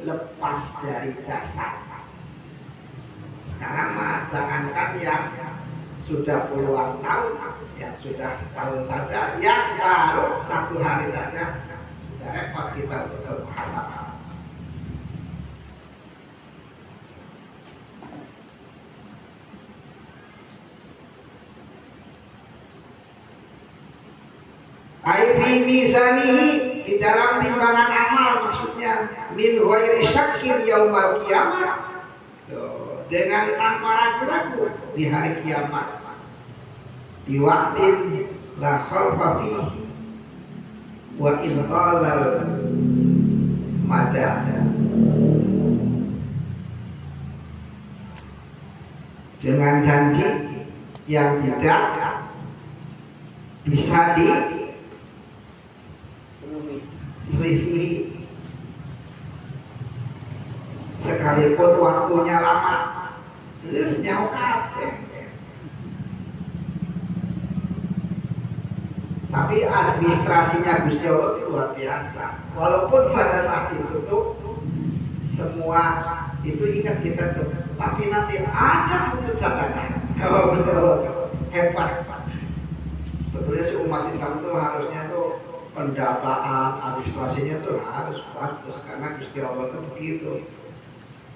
[SPEAKER 1] lepas dari jasad. Sekarang mah jangankan yang sudah puluhan tahun, yang sudah setahun saja, yang baru 1 hari saja sudah repot kita untuk bermuhasabah. Aifi mizanihi, di dalam timbangan amal, maksudnya min ghairi syakkin yaumal qiyamah, dengan tanpa ragu-ragu di hari kiamat, di waktin la khalfa fihi wa idhalal mada, dengan janji yang tidak bisa diselisihi sekalipun waktunya lama. Terus nyawa kabeh. Tapi administrasinya Gusti Allah itu luar biasa. Walaupun pada saat itu tuh semua itu ingat kita tuh, tapi nanti ada keputusannya. Oh, betul. Hebat. Sebetulnya umat Islam itu harusnya tuh pendataan administrasinya tuh harus bagus, karena Gusti Allah itu begitu.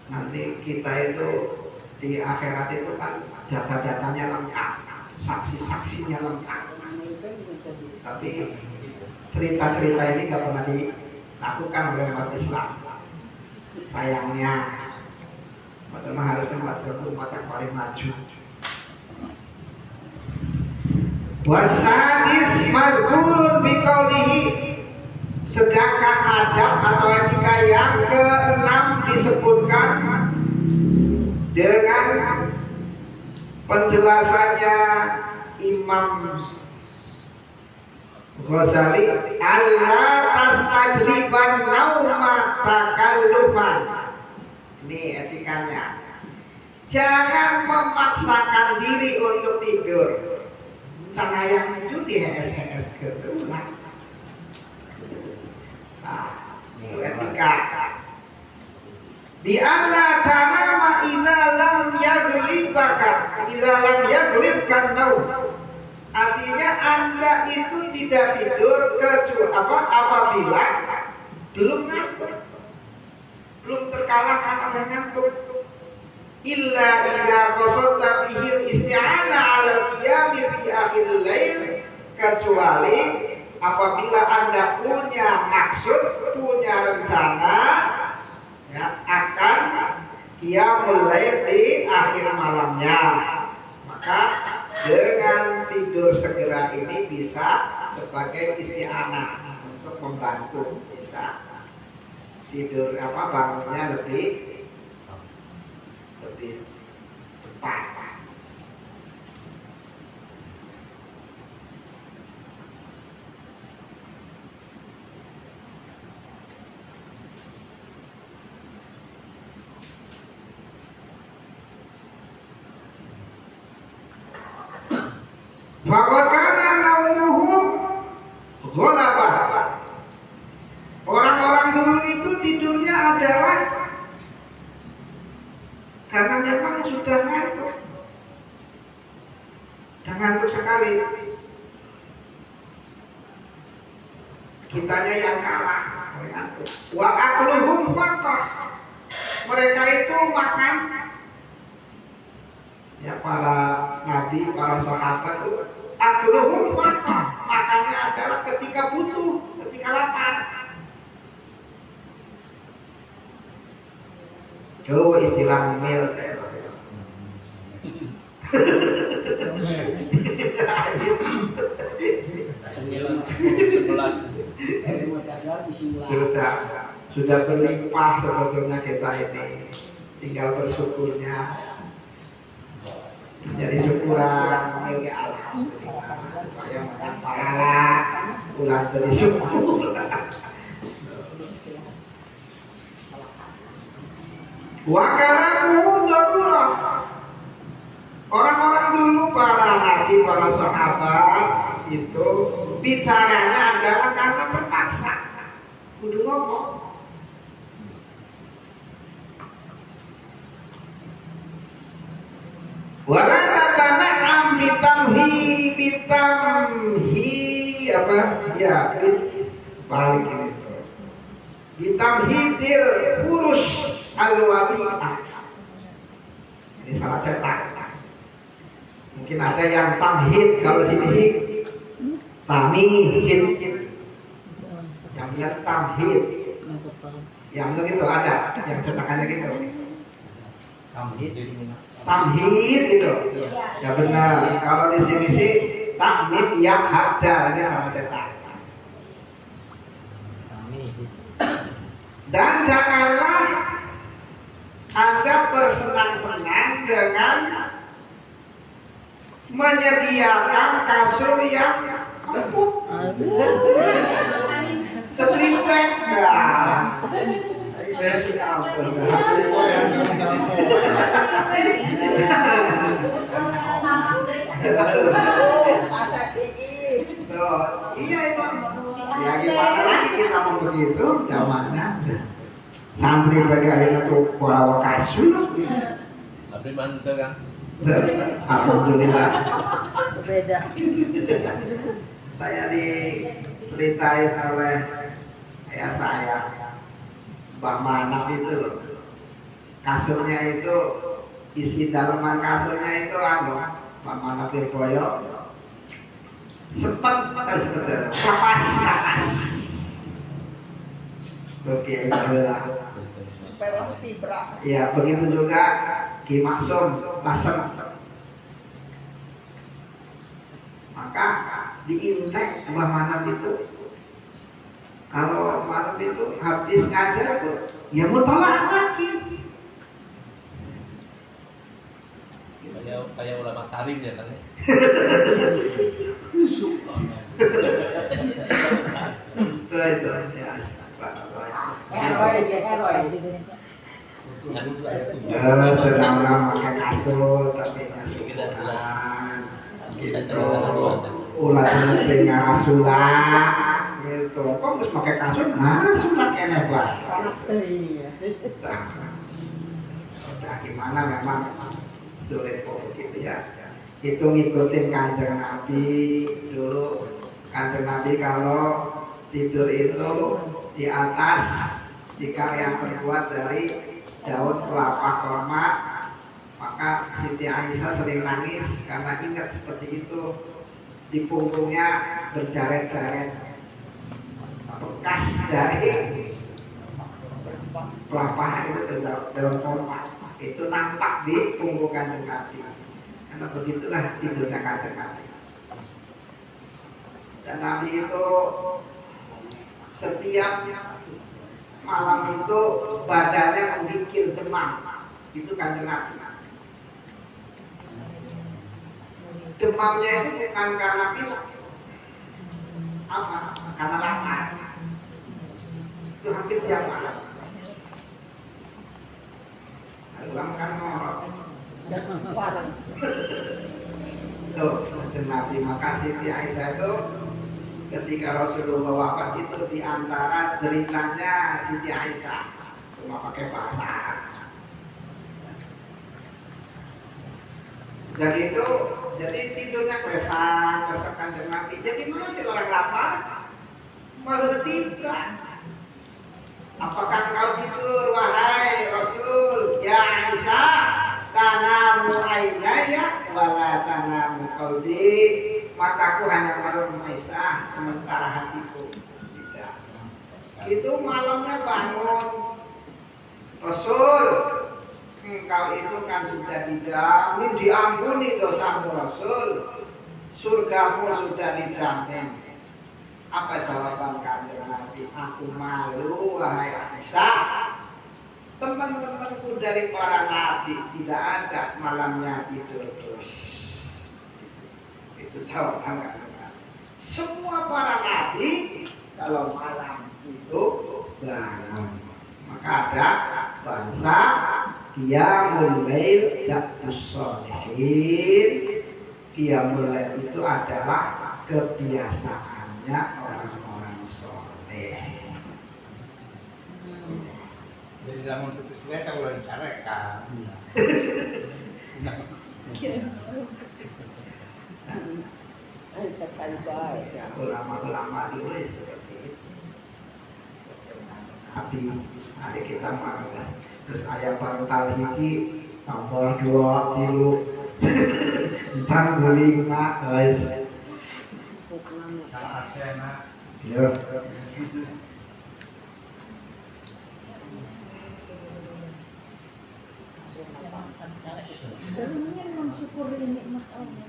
[SPEAKER 1] Nanti kita itu di akhirat itu kan data-datanya lengkap, saksi-saksinya lengkap. Tapi cerita-cerita ini nggak pernah dilakukan oleh umat Islam. Sayangnya, padahal harusnya umat yang paling maju. Wasadis mazkurun biqaulihi, sedangkan adab atau etika yang keenam disebutkan dengan penjelasannya Imam Ghazali, alla tastajliban nauma takallufan. Ini etikanya. Jangan memaksakan diri untuk tidur. Cara yang tidur di HS kedua. Nah, itu etika. Bi alla tanama idza lam yaghlibaka, idza lam yaghlibkan naum. Artinya Anda itu tidak tidur apabila belum ngantuk, belum terkalahkan oleh ngantuk. Illa idza qasadta bihil isti'ana 'ala qiyami fi akhir lail, kecuali apabila Anda punya maksud, punya rencana ya, akan qiyamul lail di akhir malamnya, maka dengan tidur segera ini bisa sebagai isti'anah untuk membantu, bisa tidur bangunnya lebih cepat. Fakana naumuhum ghalabah. Orang-orang dulu itu tidurnya adalah karena memang sudah ngantuk, ngantuk sekali. Kitanya yang kalah, ngantuk. Wa akluhum faqah. Mereka itu makan, ya para nabi, para sahabat itu akluhum faqah. Makannya adalah ketika butuh, ketika lapar. Coba istilah mil sudah berlimpah sebetulnya kita ini, tinggal bersyukurnya. Jadi syukuran milik alhamdulillah supaya mendapat pahala ulang dari syukur. Wakalamuhum darurah. Orang-orang dulu, para nabi, para sahabat itu bicaranya adalah karena terpaksa. Kudu ngomong. Wala tatana'am bitamhi apa? Ya, balik ini. Bitamhidil furus al-wadi'ah. Ini salah cetak. Mungkin ada yang tamhid, kalau sini tamhid. Yang lihat tamhid. Yang begitu ada, yang cetakannya gitu.
[SPEAKER 4] Tamhid di sini.
[SPEAKER 1] Tamhid gitu. Ya benar. Kalau di sini sih tamhid yang hadar, ini salah cetak. Dan janganlah Anda bersenang-senang dengan menyediakan kasur yang empuk, spring bed, iya itu. Ya gimana lagi kita mau begitu zamannya. Santri bagi akhirnya tuh bawa kasur.
[SPEAKER 4] Tapi mantap kan?
[SPEAKER 1] Alhamdulillah.
[SPEAKER 7] Beda.
[SPEAKER 1] Saya diceritain oleh ayah saya, Mbak Manaf itu, kasurnya itu isi dalaman kasurnya itu Mbak Manaf Wirboyo sebentar kapas. Oke, alhamdulillah.
[SPEAKER 2] Supaya tibra.
[SPEAKER 1] Ya, begitu juga Ki Maksum Lasem. Maka diintek Mbah Manap itu. Kalau malam itu habis ngajar tuh, ya mutolak lagi.
[SPEAKER 4] Kayak ulama tarim ya kan ya.
[SPEAKER 1] Itu ya. Sedang pakai kasut tapi ngasuhan. Gitu. Ulah dengan rasulah. Gitu. Kok harus pakai kasut? Rasulah kene banget.
[SPEAKER 2] Panas ini ya.
[SPEAKER 1] Nah, gimana memang sulit kok gitu ya. Itu ngikutin Kanjeng Nabi dulu. Kanjeng Nabi kalau tidur itu di atas tikar yang terbuat dari daun kelapa kelemak, maka Siti Aisyah sering nangis karena ingat seperti itu. Di punggungnya berjaret-jaret bekas dari kelapa itu daun kelapa itu nampak di punggung Kanjeng Nabi. Karena begitulah tidurnya Kanjeng Nabi. Dan Nabi itu setiap malam itu badannya menggigil demam. Itu Kanjeng Nabi. Demamnya itu bukan karena pilek, apa? Karena lapar. Itu hampir tiap malam. Ulang kan ngorok. Tuh, Kanjeng Nabi. Maka Siti Aisyah itu ketika Rasulullah wafat itu diantara ceritanya Siti Aisyah cuma pakai bahasa Arab. Jadi tidurnya keresan Kanjeng Nabi. Jadi mana sih orang lapar? Malah tidak. Apakah kau tidur wahai Rasul? Ya Aisyah, tanamu ainaya wala tanamu qalbi. Mataku hanya merem Aisyah, sementara hatiku tidak. Itu malamnya bangun. Rasul, engkau itu kan sudah dijamin diampuni dosamu Rasul. Surgamu sudah dijamin. Apa jawaban Kanjeng Nabi? Aku malu wahai Aisyah. Teman-temanku dari para nabi tidak ada malamnya tidur terus. Itu jawaban Kanjeng Nabi. Semua para nabi kalau malam itu bangun. Maka ada bahasa qiyamul lail ba'dus sholihin. Qiyamul lail itu adalah kebiasaannya orang-orang soleh.
[SPEAKER 5] Jadi lamun putus beta ulah dicarekan.
[SPEAKER 1] Ulama-ulama dulu seperti itu. Tapi hari kita malah terus ayam bantal hiji tambah 2 kilo. Entar beli mak guys.
[SPEAKER 6] Sama Asena.
[SPEAKER 1] Ya.
[SPEAKER 3] Dengan mensyukuri nikmat Allah.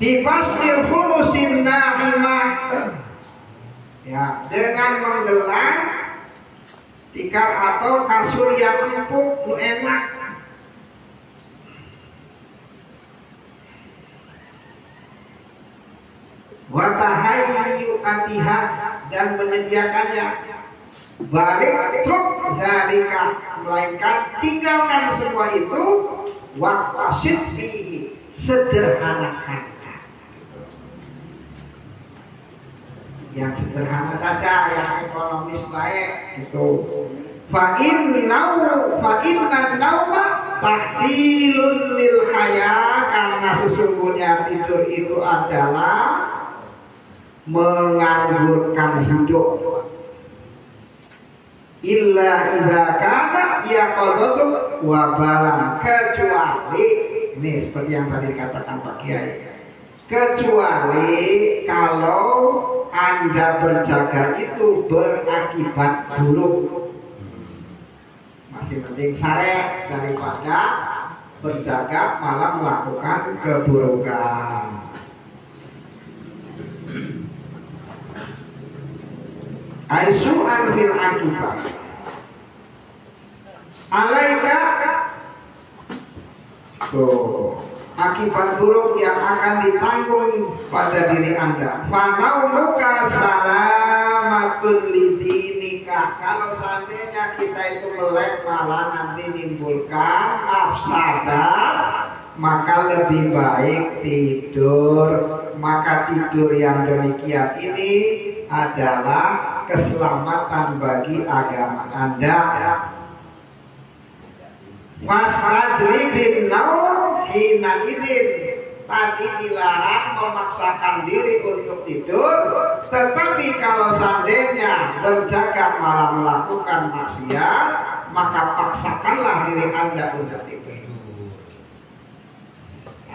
[SPEAKER 1] Bifasir fulusin na'imah. Ya, dengan menggelar tikar atau kasur yang empuk enak. Wa tahayyu atiha dan menyediakannya. Balik truk zalika, melainkan tinggalkan semua itu waqtasid bihi, sederhanakan. Yang sederhana saja, yang ekonomis baik gitu. Fa inna nauma tahtilun lil haya, karena sesungguhnya tidur itu adalah menganggurkan hidup. Illa idza kana yaqadatu wa balan, kecuali ini seperti yang tadi dikatakan Pak Kiai, kecuali kalau Anda berjaga itu berakibat buruk. Masih mending sare daripada berjaga malah melakukan keburukan. Aisu'an fil akibat. Alaika tuh akibat buruk yang akan ditanggung pada diri Anda. Fanaumuka salamatun lidinika. Kalau seandainya kita itu melek malah nanti menimbulkan afsadah, maka lebih baik tidur. Maka tidur yang demikian ini adalah keselamatan bagi agama Anda. Wasajri bin naum hina izin. Tadi dilarang memaksakan diri untuk tidur, tetapi kalau seandainya berjaga malah melakukan maksiat, maka paksakanlah diri Anda untuk tidur.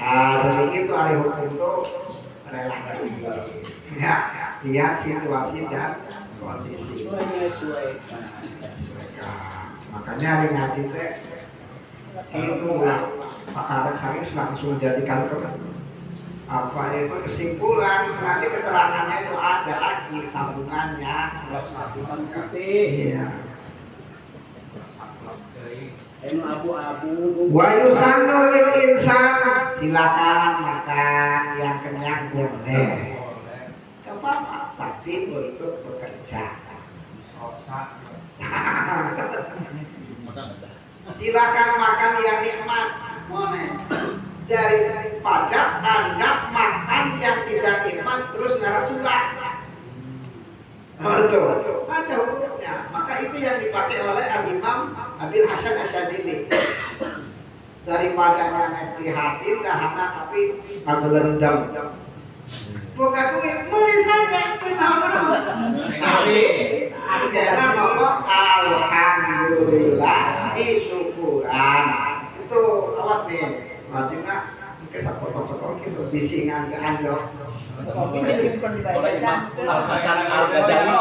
[SPEAKER 1] Jadi itu ada hukum itu relatif. Ya, lihat situasi dan kondisi.
[SPEAKER 7] Menyesuaikan.
[SPEAKER 1] Makanya hari ngaji teh itu pakar saya langsung jadikan apa itu kesimpulan, nanti keterangannya itu ada lagi sambungannya.
[SPEAKER 7] Hitam putih.
[SPEAKER 1] Iya.
[SPEAKER 7] Enu abu-abu.
[SPEAKER 1] Wa yusannu lil insan, silakan makan yang kenyang boleh. Apa-apa, tapi untuk bekerja. Silakan makan yang nikmat, boleh. Daripada Anda makan yang tidak nikmat terus ngarasulah. Betul, ada hukumnya. Maka itu yang dipakai oleh Al-Imam Abil Hasan Asyadili. Daripada nyanet prihatin, dahana tapi ngelendam. Bukan duit, beli saja, tapi ada ngomong alhamdulillah syukuran. Itu awas nih, wajibnya mungkin sepotong-potong gitu, bisingan ke anjok.
[SPEAKER 3] Kopi disimpan di
[SPEAKER 4] Oleh
[SPEAKER 3] baca
[SPEAKER 4] Imam Al-Hasan Al-Ghazali.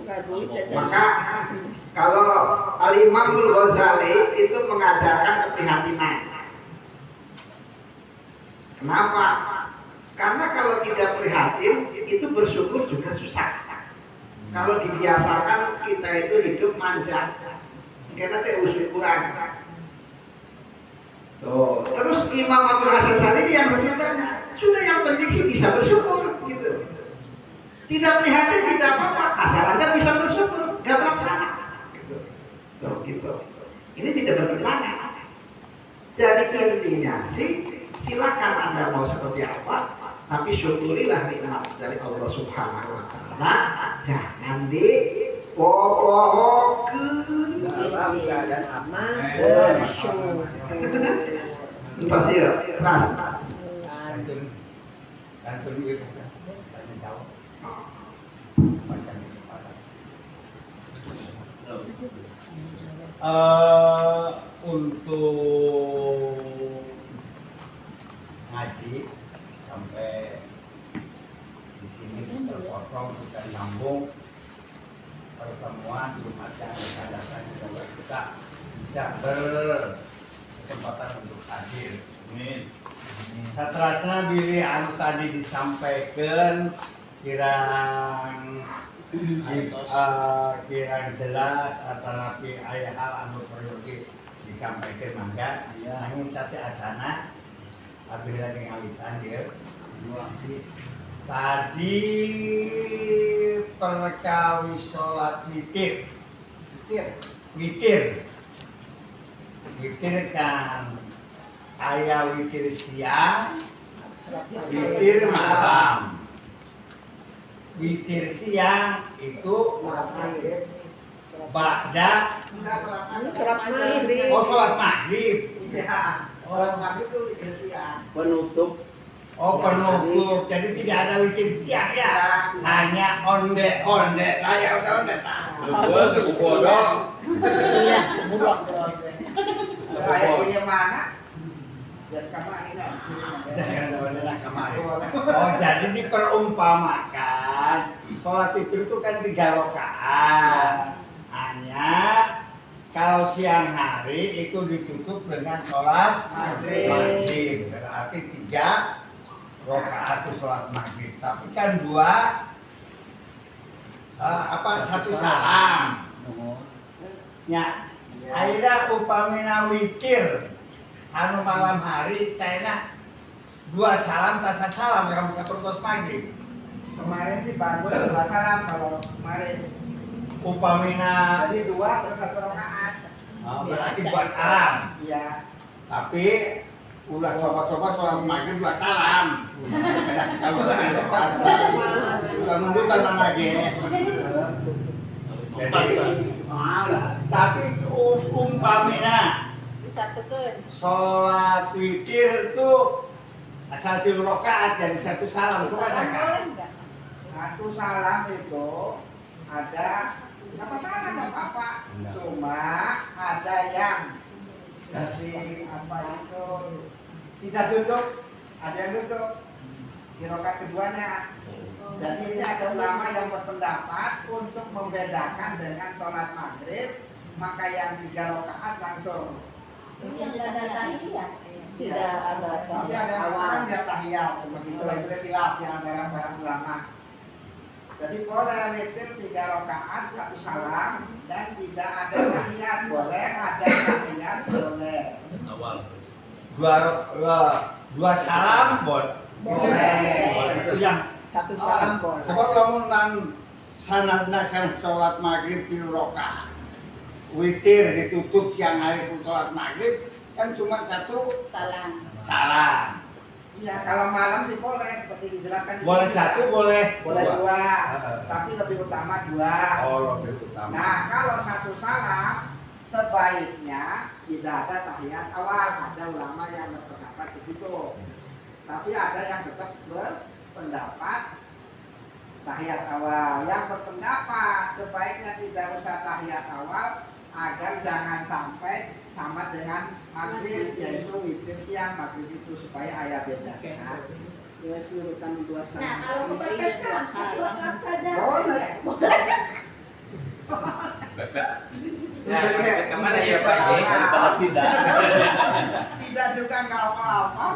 [SPEAKER 3] bukan duit jajan.
[SPEAKER 1] Maka kalau Al-Imam Al-Ghazali itu mengajarkan keprihatinan. Kenapa? Karena kalau tidak prihatin itu bersyukur juga susah. Kalau dibiasakan kita itu hidup manja, karena syukuran. Tuh, terus Imam Abdul Hasan Sadili yang bersudahnya, sudah yang penting sih bisa bersyukur gitu. Tidak prihatin tidak apa-apa, asal Anda bisa bersyukur, gak terlaksana. Gitu. Tuh, gitu. Ini tidak bertentangan. Jadi intinya sih, silakan Anda mau seperti apa, tapi syukurilah nikmat dari Allah Subhanahu wa taala. Jangan dipopohkeun.
[SPEAKER 7] Dalam keadaan aman.
[SPEAKER 3] Bersyukur.
[SPEAKER 1] Pasti ya, keras.
[SPEAKER 5] Kantor duit bukan? Tanya jawab. Pasang kesempatan. Untuk ngaji sampai di sini terpotong kita sambung pertemuan Jumat yang akan datang, semoga kita bisa berkesempatan untuk hadir. Amin. Satrasna bilih anu tadi disampaikan kirang kirang jelas atau napi aya hal anu perlu disampaikan mangga. Nanging sate acana apabila ngawitan dia tadi perkawis sholat witir kan ayah witir siang, witir malam. Witir siang itu ba'da
[SPEAKER 3] Surat maghrib.
[SPEAKER 5] sholat maghrib.
[SPEAKER 1] Iya, orang maghrib itu witir siang.
[SPEAKER 7] Penutup.
[SPEAKER 5] Oh penutup, jadi tidak ada witir siang ya, hanya onde lah ya udah onde
[SPEAKER 7] Iya.
[SPEAKER 1] Saya punya mana? Jas kemarin
[SPEAKER 5] Oh jadi diperumpamakan sholat itu kan 3 rakaat, hanya Kalau siang hari itu ditutup dengan sholat maghrib. Berarti 3 rakaat sholat maghrib. Tapi kan 1 salam. Ya, akhirnya upamina witir anu malam hari saya 2 salam tasa salam kamu sapertos maghrib.
[SPEAKER 1] Kemarin sih bagus 2 salam kalau kemarin.
[SPEAKER 5] Upamina
[SPEAKER 1] Jadi 2 terus 1 rakaat.
[SPEAKER 5] berarti 2 salam.
[SPEAKER 1] Iya.
[SPEAKER 5] Tapi udah coba-coba sholat maghrib 2 salam. Udah mundutan lagi. Jadi, tapi umpamina
[SPEAKER 3] Disatukeun.
[SPEAKER 5] sholat witir itu asal 3 rakaat jadi 1 salam itu kan
[SPEAKER 3] Boleh
[SPEAKER 5] kan?
[SPEAKER 3] enggak?
[SPEAKER 1] 1 salam itu ada apa salah nggak apa-apa. Cuma ada yang dari apa itu tidak duduk, ada yang duduk di rakaat keduanya. Jadi ini ada ulama yang berpendapat untuk membedakan dengan sholat maghrib, maka yang 3 rakaat langsung.
[SPEAKER 3] Ini yang enggak ada tahiyat.
[SPEAKER 1] Tidak
[SPEAKER 3] ada
[SPEAKER 1] Tapi ada yang orang dia tahiyat begitu itu khilaf di antara para ulama. Jadi boleh witir 3 rakaat 1 salam dan tidak ada tahiyat boleh, ada tahiyat boleh.
[SPEAKER 4] Awal.
[SPEAKER 5] 2 salam boleh. Itu yang
[SPEAKER 2] 1 salam boleh.
[SPEAKER 5] sebab kamu sanadna kan sholat maghrib 3 rakaat. Witir ditutup siang hari pun sholat maghrib kan cuma 1 salam.
[SPEAKER 1] Iya, kalau malam sih boleh seperti dijelaskan di
[SPEAKER 5] Boleh
[SPEAKER 1] sini.
[SPEAKER 5] 1 boleh
[SPEAKER 1] Boleh 2, tapi lebih utama 2.
[SPEAKER 5] Oh, lebih utama.
[SPEAKER 1] Nah, kalau 1 salam sebaiknya tidak ada tahiyat awal. Ada ulama yang berpendapat di situ. Tapi ada yang tetap berpendapat tahiyat awal. Yang berpendapat sebaiknya tidak usah tahiyat awal agar jangan sampai sama dengan maghrib, yaitu witir siang, maghrib itu supaya ayat beda.
[SPEAKER 2] Ya seluruhkan 2 salam.
[SPEAKER 3] Nah, kalau kebanyakan 1 rakaat saja.
[SPEAKER 1] Boleh.
[SPEAKER 6] Ya, kemana ya Pak?
[SPEAKER 4] Daripada tidak.
[SPEAKER 1] Tidak juga nggak apa-apa.